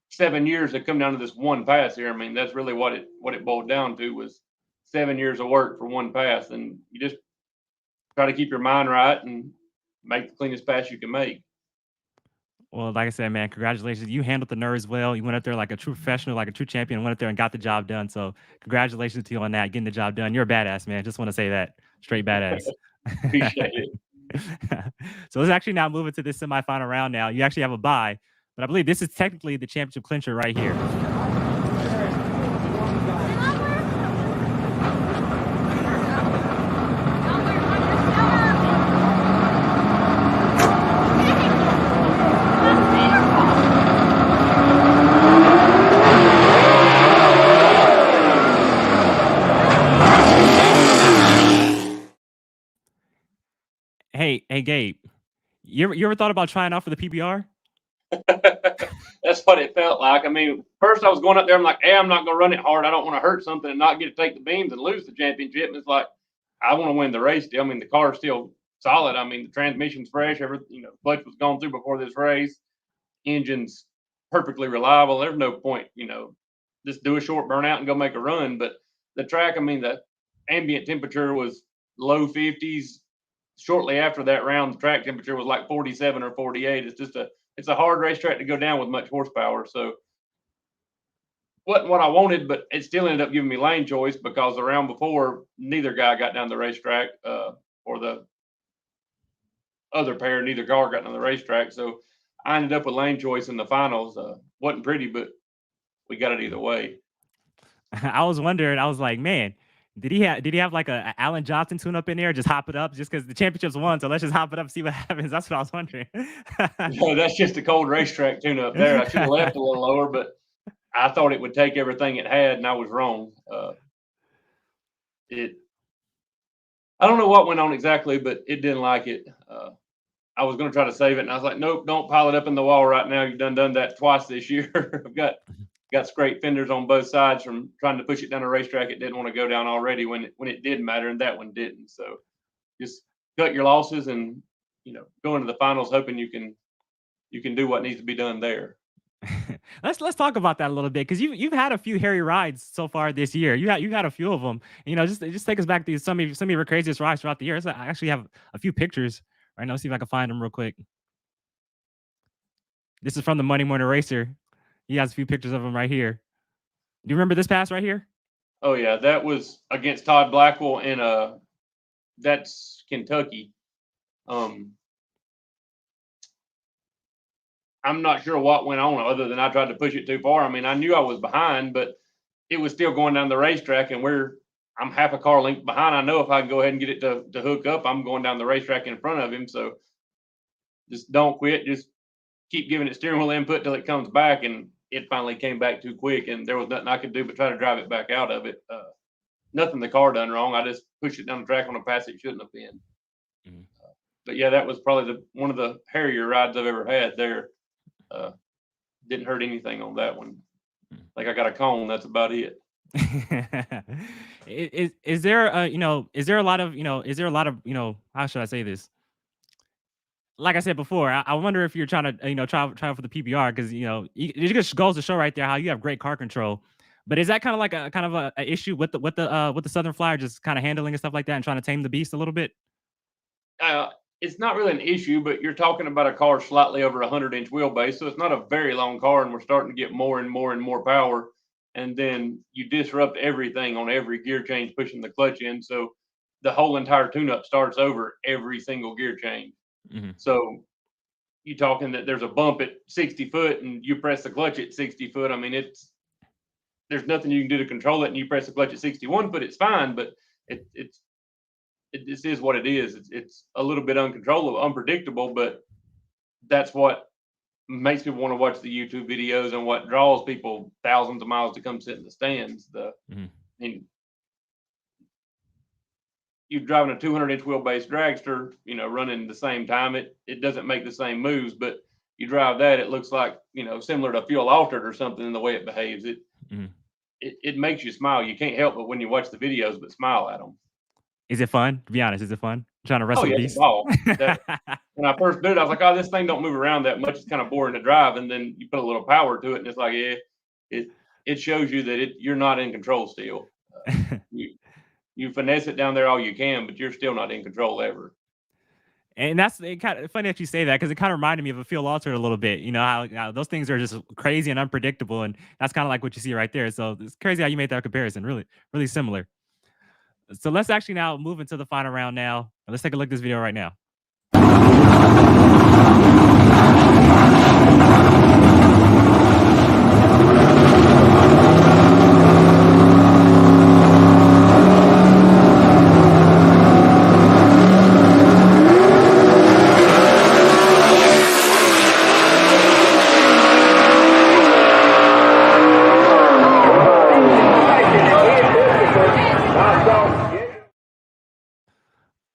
7 years to come down to this one pass here. I mean, that's really what it boiled down to, was 7 years of work for one pass, and you just try to keep your mind right and make the cleanest pass you can make. Well, like I said, man, congratulations. You handled the nerves well. You went up there like a true professional, like a true champion, went up there and got the job done. So congratulations to you on that, getting the job done. You're a badass, man. Just want to say that. Straight badass. Appreciate it. So let's actually now move into this semifinal round now. You actually have a bye, but I believe this is technically the championship clincher right here. Hey, Gabe, you ever thought about trying out for the PBR? That's what it felt like. I mean, first I was going up there, I'm like, hey, I'm not going to run it hard. I don't want to hurt something and not get to take the beams and lose the championship. And it's like, I want to win the race still. I mean, the car's still solid. I mean, the transmission's fresh. Everything, clutch was gone through before this race. Engine's perfectly reliable. There's no point, just do a short burnout and go make a run. But the track, I mean, the ambient temperature was low 50s. Shortly after that round, the track temperature was like 47 or 48. It's a hard racetrack to go down with much horsepower. So wasn't what I wanted, but it still ended up giving me lane choice, because the round before, neither guy got down the racetrack, or the other pair, neither car got down the racetrack. So I ended up with lane choice in the finals. Wasn't pretty, but we got it either way. I was wondering, I was like, man, did he have like a Alan Johnson tune up in there? Just hop it up just because the championship's won. So let's just hop it up, see what happens. That's what I was wondering. No, that's just a cold racetrack tune up there. I should have left a little lower, but I thought it would take everything it had, and I was wrong. I don't know what went on exactly, but it didn't like it. I was going to try to save it, and I was like, nope, don't pile it up in the wall right now. You've done that twice this year. I've got scraped fenders on both sides from trying to push it down a racetrack it didn't want to go down already when it did matter, and that one didn't. So just cut your losses and go into the finals hoping you can do what needs to be done there. Let's talk about that a little bit, because you've had a few hairy rides so far this year. You had a few of them. Just take us back to some of your craziest rides throughout the year. So I actually have a few pictures right now. See if I can find them real quick. This is from the Monday Morning Racer. He has a few pictures of him right here. Do you remember this pass right here? Oh yeah, that was against Todd Blackwell in that's Kentucky. I'm not sure what went on other than I tried to push it too far. I mean, I knew I was behind, but it was still going down the racetrack, and I'm half a car length behind. I know if I can go ahead and get it to hook up, I'm going down the racetrack in front of him. So just don't quit. Just keep giving it steering wheel input till it comes back, and it finally came back too quick, and there was nothing I could do but try to drive it back out of it. Nothing the car done wrong. I just pushed it down the track on a pass it shouldn't have been. Mm-hmm. But yeah, that was probably one of the hairier rides I've ever had there. Didn't hurt anything on that one. Like I got a cone. That's about it. Is there is there a lot of is there a lot of how should I say this? Like I said before, I wonder if you're trying to try for the PBR because it just goes to show right there how you have great car control. But is that kind of like a kind of a issue with the Southern Flyer just kind of handling and stuff like that and trying to tame the beast a little bit? Uh, it's not really an issue, but you're talking about a car slightly over 100-inch wheelbase, so it's not a very long car, and we're starting to get more and more and more power. And then you disrupt everything on every gear change, pushing the clutch in. So the whole entire tune-up starts over every single gear change. Hmm. So you talking that there's a bump at 60 foot and you press the clutch at 60 foot. I mean, there's nothing you can do to control it, and you press the clutch at 61 foot, it's fine, but it this is what it is. It's a little bit uncontrollable, unpredictable, but that's what makes people want to watch the YouTube videos and what draws people thousands of miles to come sit in the stands. Hmm. I mean, you driving a 200-inch wheelbase dragster, running the same time, it doesn't make the same moves, but you drive that, it looks like similar to fuel altered or something in the way it behaves. Hmm. It makes you smile. You can't help but when you watch the videos, but smile at them. Is it fun? To be honest, is it fun trying to Oh wrestle the yeah, it's a beast? ball. That when I first did it, I was like, oh, this thing don't move around that much. It's kind of boring to drive. And then you put a little power to it, and it's like, yeah, it it shows you that you're not in control still. You you finesse it down there all you can, but you're still not in control ever. And that's it kind of funny that you say that because it kind of reminded me of a field altered a little bit. You know how those things are just crazy and unpredictable, and that's kind of like what you see right there. So it's crazy how you made that comparison. Really, really similar. So let's actually now move into the final round now. Let's take a look at this video right now.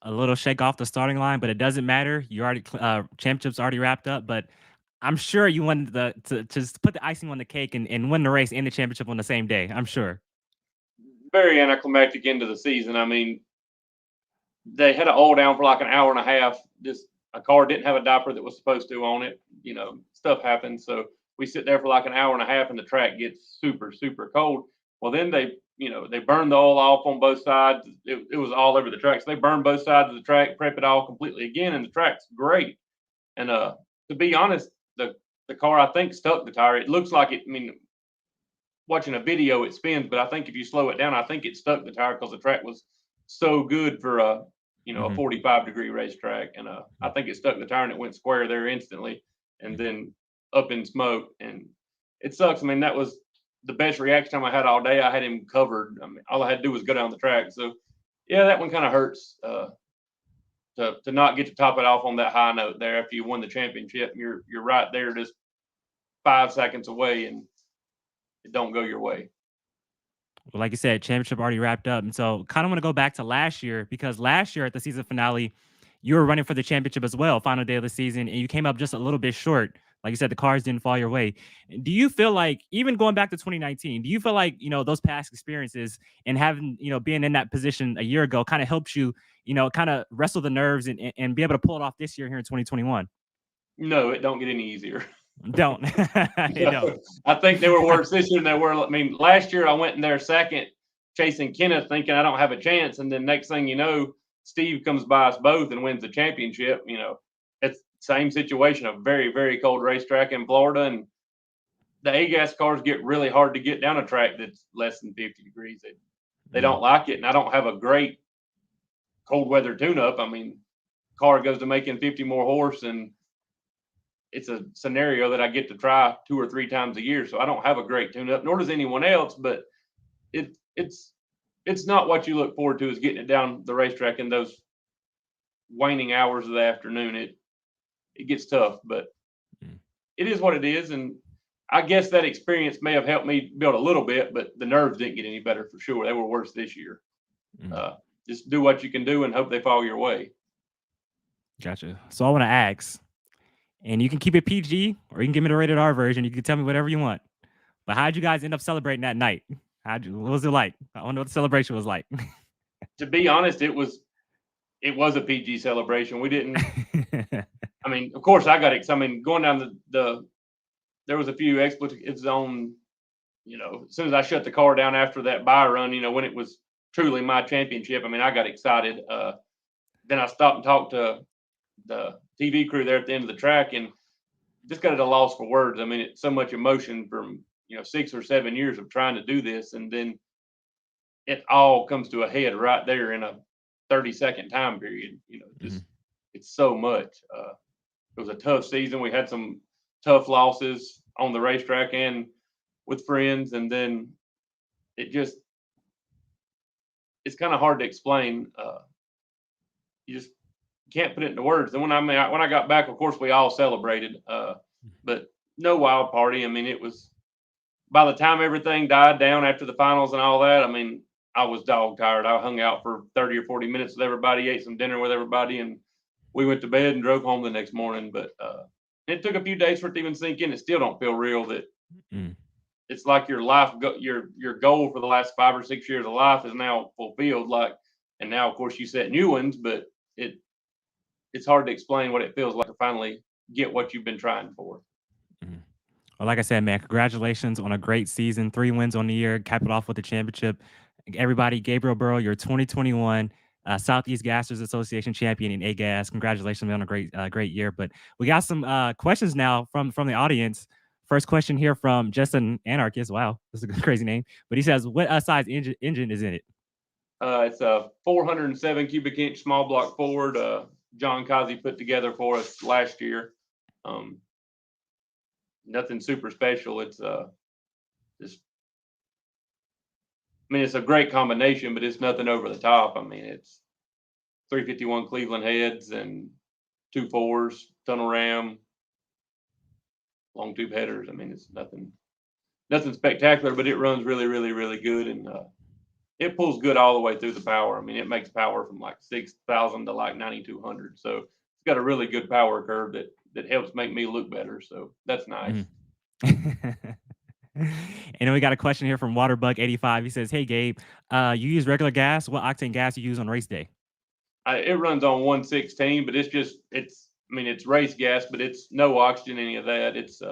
A little shake off the starting line, but it doesn't matter. You already championship's already wrapped up, but I'm sure you wanted to just put the icing on the cake and win the race and the championship on the same day. I'm sure. Very anticlimactic end of the season. I mean, they had it all down for like an hour and a half. Just a car didn't have a diaper that was supposed to on it. Stuff happens. So we sit there for like an hour and a half, and the track gets super, super cold. Well, then they burned the oil off on both sides. It was all over the track. So they burned both sides of the track, prep it all completely again, and the track's great. And to be honest, the car I think stuck the tire. It looks like it. I mean, watching a video, it spins, but I think if you slow it down, I think it stuck the tire because the track was so good for a Hmm. 45-degree racetrack, and I think it stuck the tire and it went square there instantly, and then up in smoke, and it sucks. I mean, that was the best reaction time I had all day. I had him covered. I mean, all I had to do was go down the track. So yeah, that one kind of hurts to not get to top it off on that high note there after you won the championship. You're right there, just 5 seconds away, and it don't go your way. Well, like you said, championship already wrapped up, and so kind of want to go back to last year because last year at the season finale, you were running for the championship as well, final day of the season, and you came up just a little bit short. Like you said, the cars didn't fall your way. Do you feel like, even going back to 2019, do you feel like those past experiences and having being in that position a year ago kind of helps you, kind of wrestle the nerves and be able to pull it off this year here in 2021? No, it don't get any easier. Don't. It don't. I think they were worse this year than they were. I mean, last year I went in there second, chasing Kenneth, thinking I don't have a chance, and then next thing you know, Steve comes by us both and wins the championship. It's same situation, a very, very cold racetrack in Florida, and the A gas cars get really hard to get down a track that's less than 50 degrees. They Mhm. don't like it, and I don't have a great cold weather tune up. I mean, car goes to making 50 more horse, and it's a scenario that I get to try 2 or 3 times a year. So I don't have a great tune up, nor does anyone else. But it it's it's not what you look forward to, is getting it down the racetrack in those waning hours of the afternoon. It gets tough, but Mm. it is what it is. And I guess that experience may have helped me build a little bit, but the nerves didn't get any better for sure. They were worse this year. Mm. Uh, just do what you can do and hope they fall your way. Gotcha. So I want to ask, and you can keep it PG or you can give me the rated R version. You can tell me whatever you want. But how'd you guys end up celebrating that night? What was it like? I wonder what the celebration was like. To be honest, it was a PG celebration. We didn't. I mean, of course, I got excited. I mean, going down there was a few expletives on. As soon as I shut the car down after that buy run, when it was truly my championship, I mean, I got excited. Then I stopped and talked to the TV crew there at the end of the track, and just got at a loss for words. I mean, it's so much emotion from 6 or 7 years of trying to do this, and then it all comes to a head right there in a 30-second time period. Just it's so much. It was a tough season. We had some tough losses on the racetrack and with friends, and then it's kind of hard to explain. You just can't put it into words. And when I got back, of course, we all celebrated, but no wild party. I mean, it was by the time everything died down after the finals and all that. I mean, I was dog tired. I hung out for 30 or 40 minutes with everybody, ate some dinner with everybody, and we went to bed and drove home the next morning. But it took a few days for it to even sink in. It still don't feel real that it's like your life, your goal for the last 5 or 6 years of life is now fulfilled. And now, of course, you set new ones, but it's hard to explain what it feels like to finally get what you've been trying for. Well, like I said, man, congratulations on a great season. 3 wins on the year, cap it off with the championship. Everybody, Gabriel Burrell, your 2021 Southeast Gassers Association champion in A-Gas. Congratulations, man, on a great year. But we got some questions now from the audience. First question here from Justin Anarchist. Wow, this is a crazy name. But he says, what size engine is in it? It's a 407 cubic inch small block Ford. John Kazi put together for us last year. Nothing super special. It's just, I mean, it's a great combination, but it's nothing over the top. I mean, it's 351 Cleveland heads and 2 4s, tunnel ram, long tube headers. I mean, it's nothing spectacular, but it runs really, really, really good, and it pulls good all the way through the power. I mean, it makes power from like 6,000 to like 9,200. So it's got a really good power curve that helps make me look better. So that's nice. And then we got a question here from Waterbug85. He says, "Hey Gabe, you use regular gas. What octane gas you use on race day?" It runs on 116, but it's race gas, but it's no oxygen, any of that. It's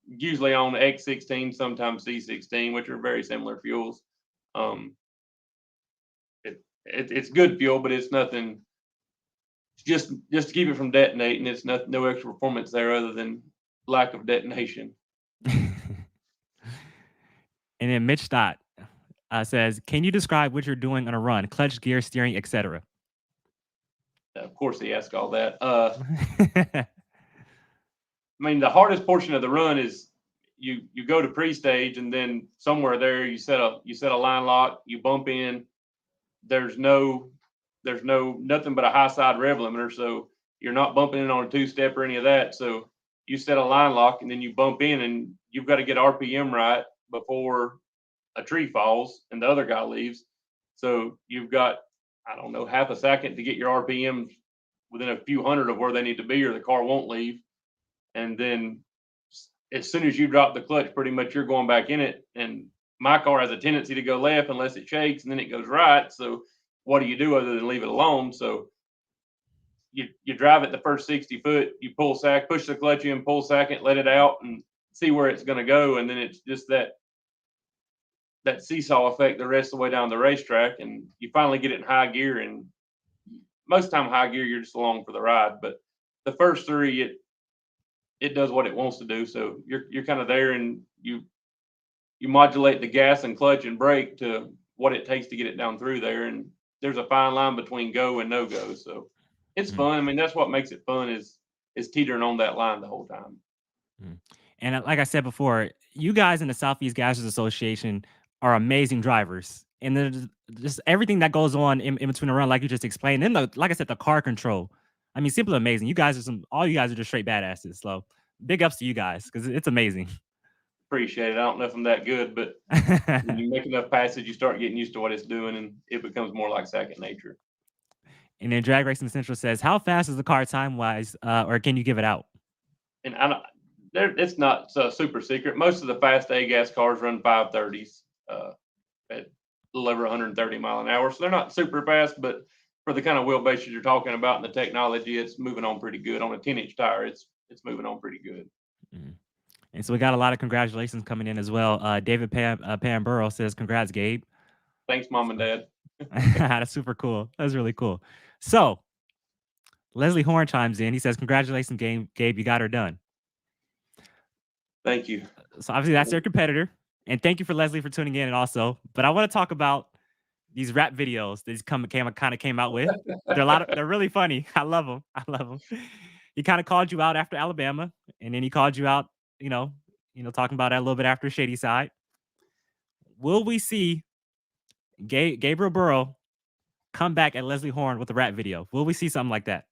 usually on X16, sometimes C16, which are very similar fuels. It's good fuel, but it's nothing. Just to keep it from detonating. It's no extra performance there other than lack of detonation. And then Mitch Stott says, "Can you describe what you're doing on a run? Clutch, gear, steering, etc." Of course, he asked all that. I mean, the hardest portion of the run is you go to pre-stage, and then somewhere there you set a line lock, you bump in. There's nothing but a high side rev limiter, so you're not bumping in on a 2-step or any of that. So you set a line lock, and then you bump in, and you've got to get RPM right before a tree falls and the other guy leaves. So you've got, I don't know, half a second to get your RPMs within a few hundred of where they need to be, or the car won't leave. And then as soon as you drop the clutch, pretty much you're going back in it. And my car has a tendency to go left unless it shakes, and then it goes right. So what do you do other than leave it alone? So you drive it the first 60 foot, you push the clutch in, pull second, let it out, and see where it's going to go. And then it's just that seesaw effect the rest of the way down the racetrack, and you finally get it in high gear. And most of the time high gear, you're just along for the ride. But the first 3, it does what it wants to do. So you're kind of there, and you modulate the gas and clutch and brake to what it takes to get it down through there. And there's a fine line between go and no go. So it's fun. I mean, that's what makes it fun is teetering on that line the whole time. And like I said before, you guys in the Southeast Gassers Association are amazing drivers. And there's just everything that goes on in between the run, like you just explained. And like I said, the car control. I mean, simply amazing. All you guys are just straight badasses. So big ups to you guys, because it's amazing. Appreciate it. I don't know if I'm that good, but when you make enough passes, you start getting used to what it's doing, and it becomes more like second nature. And then Drag Racing Central says, "How fast is the car time-wise, or can you give it out?" And it's not super secret. Most of the fast A-gas cars run 530s. at a little over 130 mile an hour. So they're not super fast, but for the kind of wheelbases you're talking about and the technology, it's moving on pretty good. On a 10-inch tire, it's moving on pretty good. Mhm. And so we got a lot of congratulations coming in as well. David Pam Burrell says, "Congrats, Gabe." Thanks, Mom and So Dad. that's super cool. That's really cool. So Leslie Horn chimes in. He says, "Congratulations, Gabe. You got her done." Thank you. So obviously that's their competitor. And thank you for Leslie for tuning in. And also, but I want to talk about these rap videos that he's kind of came out with. They're really funny. I love them. I love them. He kind of called you out after Alabama, and then he called you out, talking about that a little bit after Shady Side. Will we see Gabriel Burrow come back at Leslie Horn with a rap video? Will we see something like that?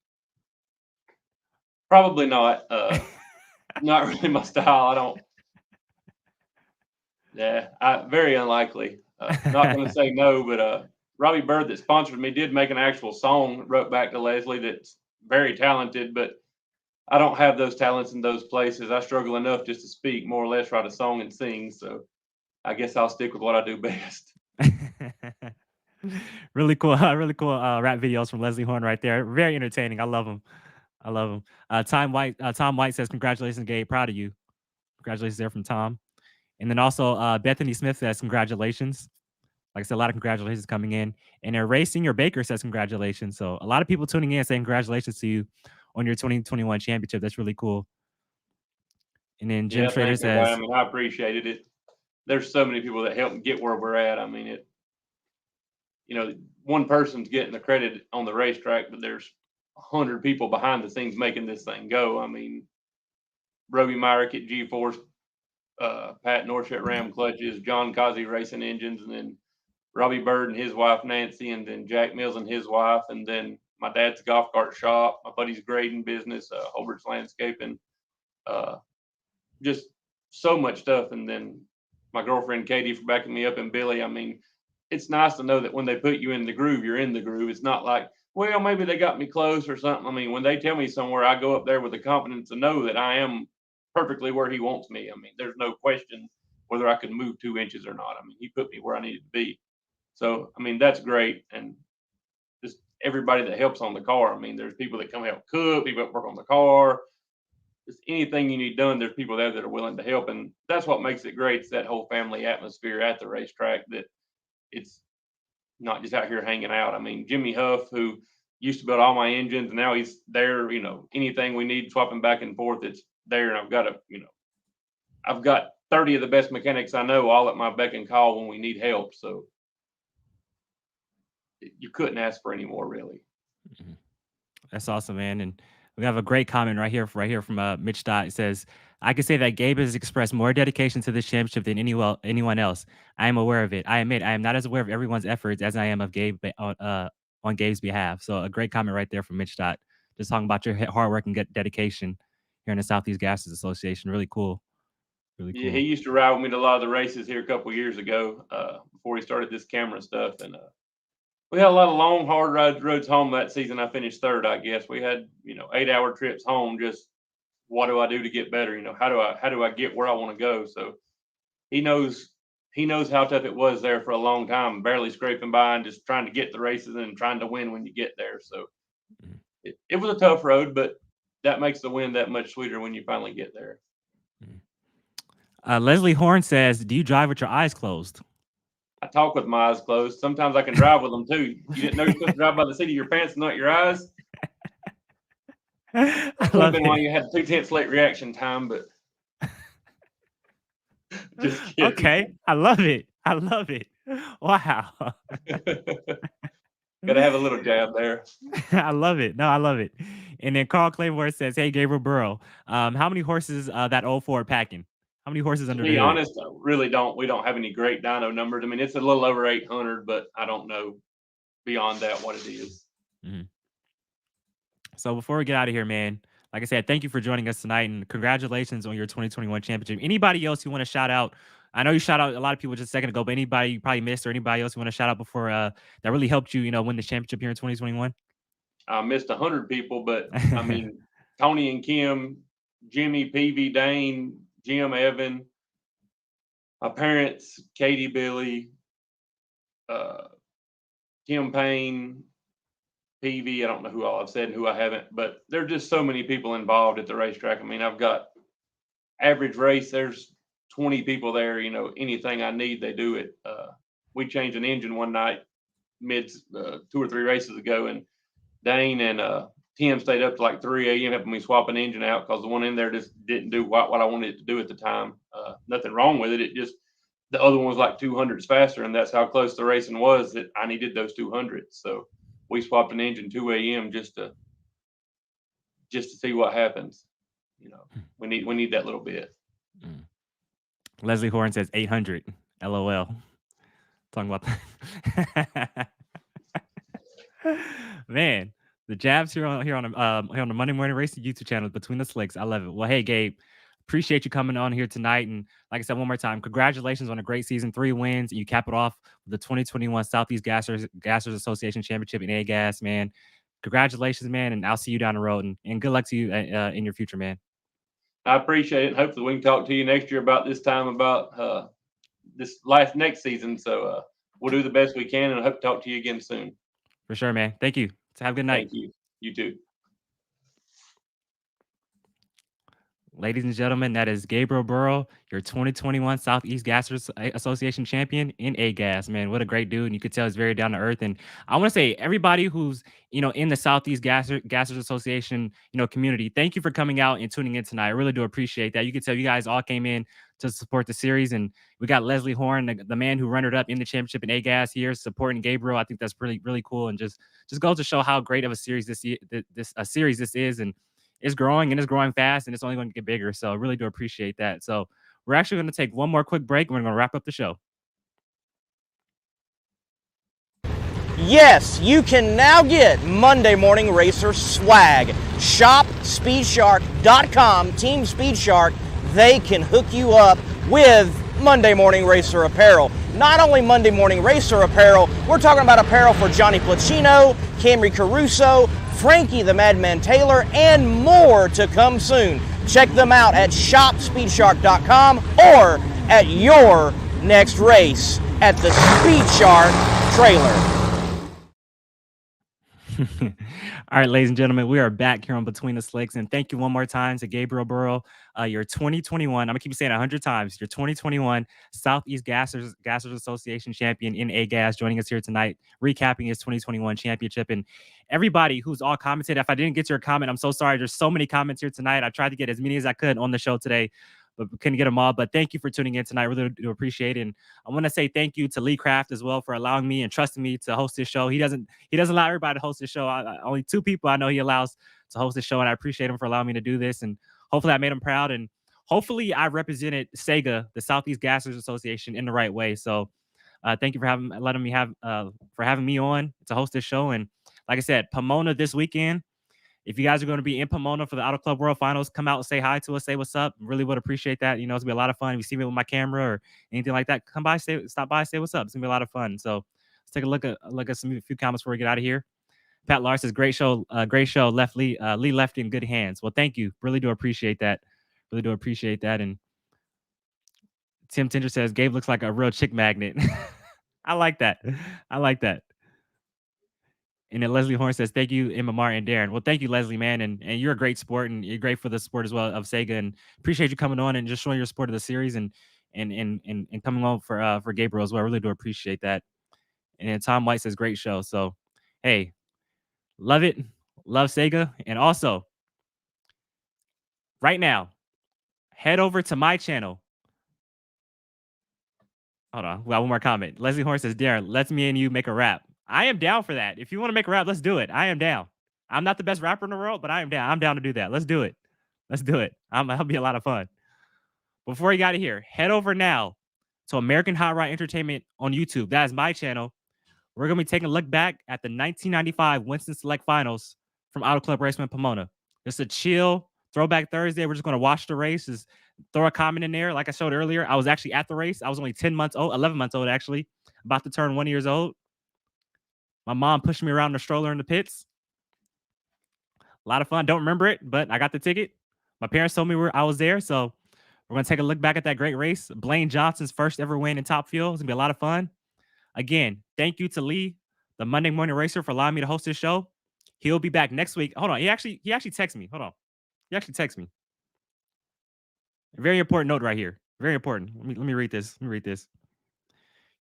Probably not. Not really my style. I don't. Yeah, very unlikely. Not going to say no, but Robbie Bird that sponsored me did make an actual song, wrote back to Leslie that's very talented, but I don't have those talents in those places. I struggle enough just to speak, more or less write a song and sing. So I guess I'll stick with what I do best. Really cool, really cool rap videos from Leslie Horn right there. Very entertaining. I love them. I love them. Tom White says, "Congratulations, Gabe. Proud of you." Congratulations there from Tom. And then also Bethany Smith says, "Congratulations." Like I said, a lot of congratulations coming in. And Erasing Your Baker says, "Congratulations." So a lot of people tuning in saying congratulations to you on your 2021 championship. That's really cool. And then Jim Yeah, Schrader thank you. I says, mean, I appreciated it. There's so many people that helped get where we're at. I mean, one person's getting the credit on the racetrack, but there's 100 people behind the scenes making this thing go. I mean, Roby Myrick at G-Force, Pat Norsh at Ram Clutches, John Causey Racing Engines, and then Robbie Bird and his wife Nancy, and then Jack Mills and his wife, and then my dad's golf cart shop, my buddy's grading business, Hobart's Landscaping, uh, just so much stuff. And then my girlfriend Katie for backing me up, and Billy. I mean, it's nice to know that when they put you in the groove, you're in the groove. It's not like, well, maybe they got me close or something. I mean, when they tell me somewhere, I go up there with the confidence to know that I am perfectly where he wants me. I mean, there's no question whether I can move 2 inches or not. I mean, he put me where I needed to be. So, I mean, that's great. And just everybody that helps on the car. I mean, there's people that come help cook, people that work on the car. Just anything you need done, there's people there that are willing to help. And that's what makes it great. It's that whole family atmosphere at the racetrack, that it's not just out here hanging out. I mean, Jimmy Huff, who used to build all my engines, and now he's there, anything we need swapping back and forth, it's there. And I've got 30 of the best mechanics I know all at my beck and call when we need help. So you couldn't ask for any more, really. Mhm. That's awesome, man. And we have a great comment right here from Mitch Stott. It says, "I can say that Gabe has expressed more dedication to this championship than anyone else. I am aware of it. I admit I am not as aware of everyone's efforts as I am of on Gabe's behalf." So a great comment right there from Mitch Stott, just talking about your hard work and dedication here in the Southeast Gases Association. Really cool. Really Yeah, he cool. used to ride with me to a lot of the races here a couple of years ago, before he started this camera stuff. And we had a lot of long, hard roads home that season. I finished third, I guess. We had, 8-hour trips home. Just what do I do to get better? How do I get where I want to go? So he knows how tough it was there for a long time, barely scraping by and just trying to get the races and trying to win when you get there. So Mhm. it was a tough road, but that makes the win that much sweeter when you finally get there. Mhm. Leslie Horn says, "Do you drive with your eyes closed?" I talk with my eyes closed. Sometimes I can drive with them too. You didn't know you're supposed to drive by the seat of your pants and not your eyes? I That could have love been why it. you had 2/10 late reaction time, but just kidding. Okay, I love it. I love it. Wow. Gotta have a little jab there. I love it. No, I love it. And then Carl Claymore says, "Hey, Gabriel Burrow, how many horses that old Ford packing? How many horses To under the be hood?" honest, we don't have any great dyno numbers. I mean, it's a little over 800, but I don't know beyond that what it is. Mhm. So before we get out of here, man, like I said, thank you for joining us tonight, and congratulations on your 2021 championship. Anybody else you want to shout out? I know you shout out a lot of people just a second ago, but anybody you probably missed, or anybody else you want to shout out before that really helped you, win the championship here in 2021? I missed 100 people, but I mean, Tony and Kim, Jimmy, PV, Dane, Jim, Evan, my parents, Katie, Billy, Kim Payne, PV. I don't know who all I've said and who I haven't, but there's just so many people involved at the racetrack. I mean, I've got average race. There's 20 people there. Anything I need, they do it. We changed an engine one night mid 2 or 3 races ago, and Dane and Tim stayed up to like 3 a.m. helping me swap an engine out because the one in there just didn't do what I wanted it to do at the time. Nothing wrong with it. It just, the other one was like 200s faster, and that's how close the racing was that I needed those 200s. So we swapped an engine 2 a.m. just to see what happens. We need that little bit. Leslie Horn says 800. LOL. Talking about that. Man, the jabs here on the Monday Morning Racing YouTube channel Between the Slicks. I love it. Well, hey Gabe, appreciate you coming on here tonight. And like I said, one more time, congratulations on a great season, 3 wins. You cap it off with the 2021 Southeast Gassers Association Championship in A-Gas, man. Congratulations, man, and I'll see you down the road. And good luck to you in your future, man. I appreciate it. And hopefully we can talk to you next year about this time about next season. So we'll do the best we can, and I hope to talk to you again soon. For sure, man. Thank you. Have a good night. Thank you. You too. Ladies and gentlemen, that is Gabriel Burrell, your 2021 Southeast Gassers Association champion in A-Gas, man. What a great dude. And you could tell he's very down to earth. And I want to say, everybody who's, in the Southeast Gassers Association, community, thank you for coming out and tuning in tonight. I really do appreciate that. You could tell you guys all came in to support the series. And we got Leslie Horn, the man who runnered up in the championship in A-Gas here, supporting Gabriel. I think that's really, really cool. And just goes to show how great of a series this is. And it's growing, and it's growing fast, and it's only going to get bigger. So I really do appreciate that. So we're actually going to take one more quick break, and we're going to wrap up the show. Yes, you can now get Monday Morning Racer swag. Shop SpeedShark.com, Team Speed Shark. They can hook you up with Monday Morning Racer apparel. Not only Monday Morning Racer apparel, we're talking about apparel for Johnny Placino, Camry Caruso, Frankie the Madman Taylor, and more to come soon. Check them out at shopspeedshark.com or at your next race at the Speed Shark trailer. All right, ladies and gentlemen, we are back here on Between the Slicks, and thank you one more time to Gabriel Burrell, your 2021, I'm going to keep saying it 100 times, your 2021 Southeast Gassers Association champion in A-Gas, joining us here tonight, recapping his 2021 championship. And everybody who's all commented, if I didn't get your comment, I'm so sorry. There's so many comments here tonight. I tried to get as many as I could on the show today, but couldn't get them all. But thank you for tuning in tonight. Really do appreciate it. And I want to say thank you to Lee Craft as well for allowing me and trusting me to host this show. He doesn't allow everybody to host this show. Only 2 people I know he allows to host this show, and I appreciate him for allowing me to do this. And hopefully I made him proud, and hopefully I represented SEGA, the Southeast Gassers Association, in the right way. So thank you for having me on to host this show. And like I said, Pomona this weekend. If you guys are going to be in Pomona for the Auto Club World Finals, come out and say hi to us, say what's up. Really would appreciate that. It's going to be a lot of fun. If you see me with my camera or anything like that, come by, stop by, say what's up. It's going to be a lot of fun. So let's take a look at a few comments before we get out of here. Pat Lars says, great show, left Lee left in good hands. Well, thank you. Really do appreciate that. Really do appreciate that. And Tim Tinder says, Gabe looks like a real chick magnet. I like that. I like that. And then Leslie Horn says, thank you, Emma Martin and Darren. Well, thank you, Leslie, man. And you're a great sport, and you're great for the sport as well of SEGA. And appreciate you coming on and just showing your support of the series and coming on for Gabriel as well. I really do appreciate that. And then Tom White says, great show. So, hey, love it. Love SEGA. And also, right now, head over to my channel. Hold on. We got one more comment. Leslie Horn says, Darren, let's me and you make a rap. I am down for that. If you want to make a rap, let's do it. I am down. I'm not the best rapper in the world, but I am down. I'm down to do that. Let's do it. Let's do it. That'll be a lot of fun. Before you got it here, head over now to American Hot Rod Entertainment on YouTube. That is my channel. We're going to be taking a look back at the 1995 Winston Select Finals from Auto Club Racing in Pomona. Just a chill throwback Thursday. We're just going to watch the race. Just throw a comment in there. Like I showed earlier, I was actually at the race. I was only 11 months old, actually, about to turn 1 year old. My mom pushed me around the stroller in the pits. A lot of fun. Don't remember it, but I got the ticket. My parents told me I was there, so we're going to take a look back at that great race. Blaine Johnson's first ever win in Top Fuel. It's going to be a lot of fun. Again, thank you to Lee, the Monday Morning Racer, for allowing me to host this show. He'll be back next week. Hold on. He actually texted me. Hold on. He actually texted me. Very important note right here. Very important. Let me read this. Let me read this.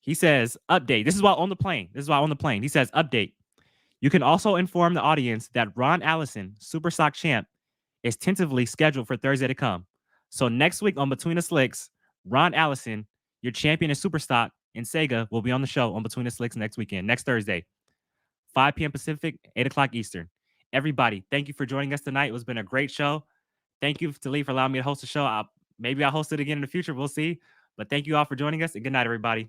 He says, update. This is while on the plane. He says, update. You can also inform the audience that Ron Allison, Super Stock Champ, is tentatively scheduled for Thursday to come. So next week on Between the Slicks, Ron Allison, your champion in Super Stock and Sega, will be on the show on Between the Slicks next Thursday, 5 p.m. Pacific, 8 o'clock Eastern. Everybody, thank you for joining us tonight. It's been a great show. Thank you to Lee for allowing me to host the show. Maybe I'll host it again in the future. We'll see. But thank you all for joining us, and good night, everybody.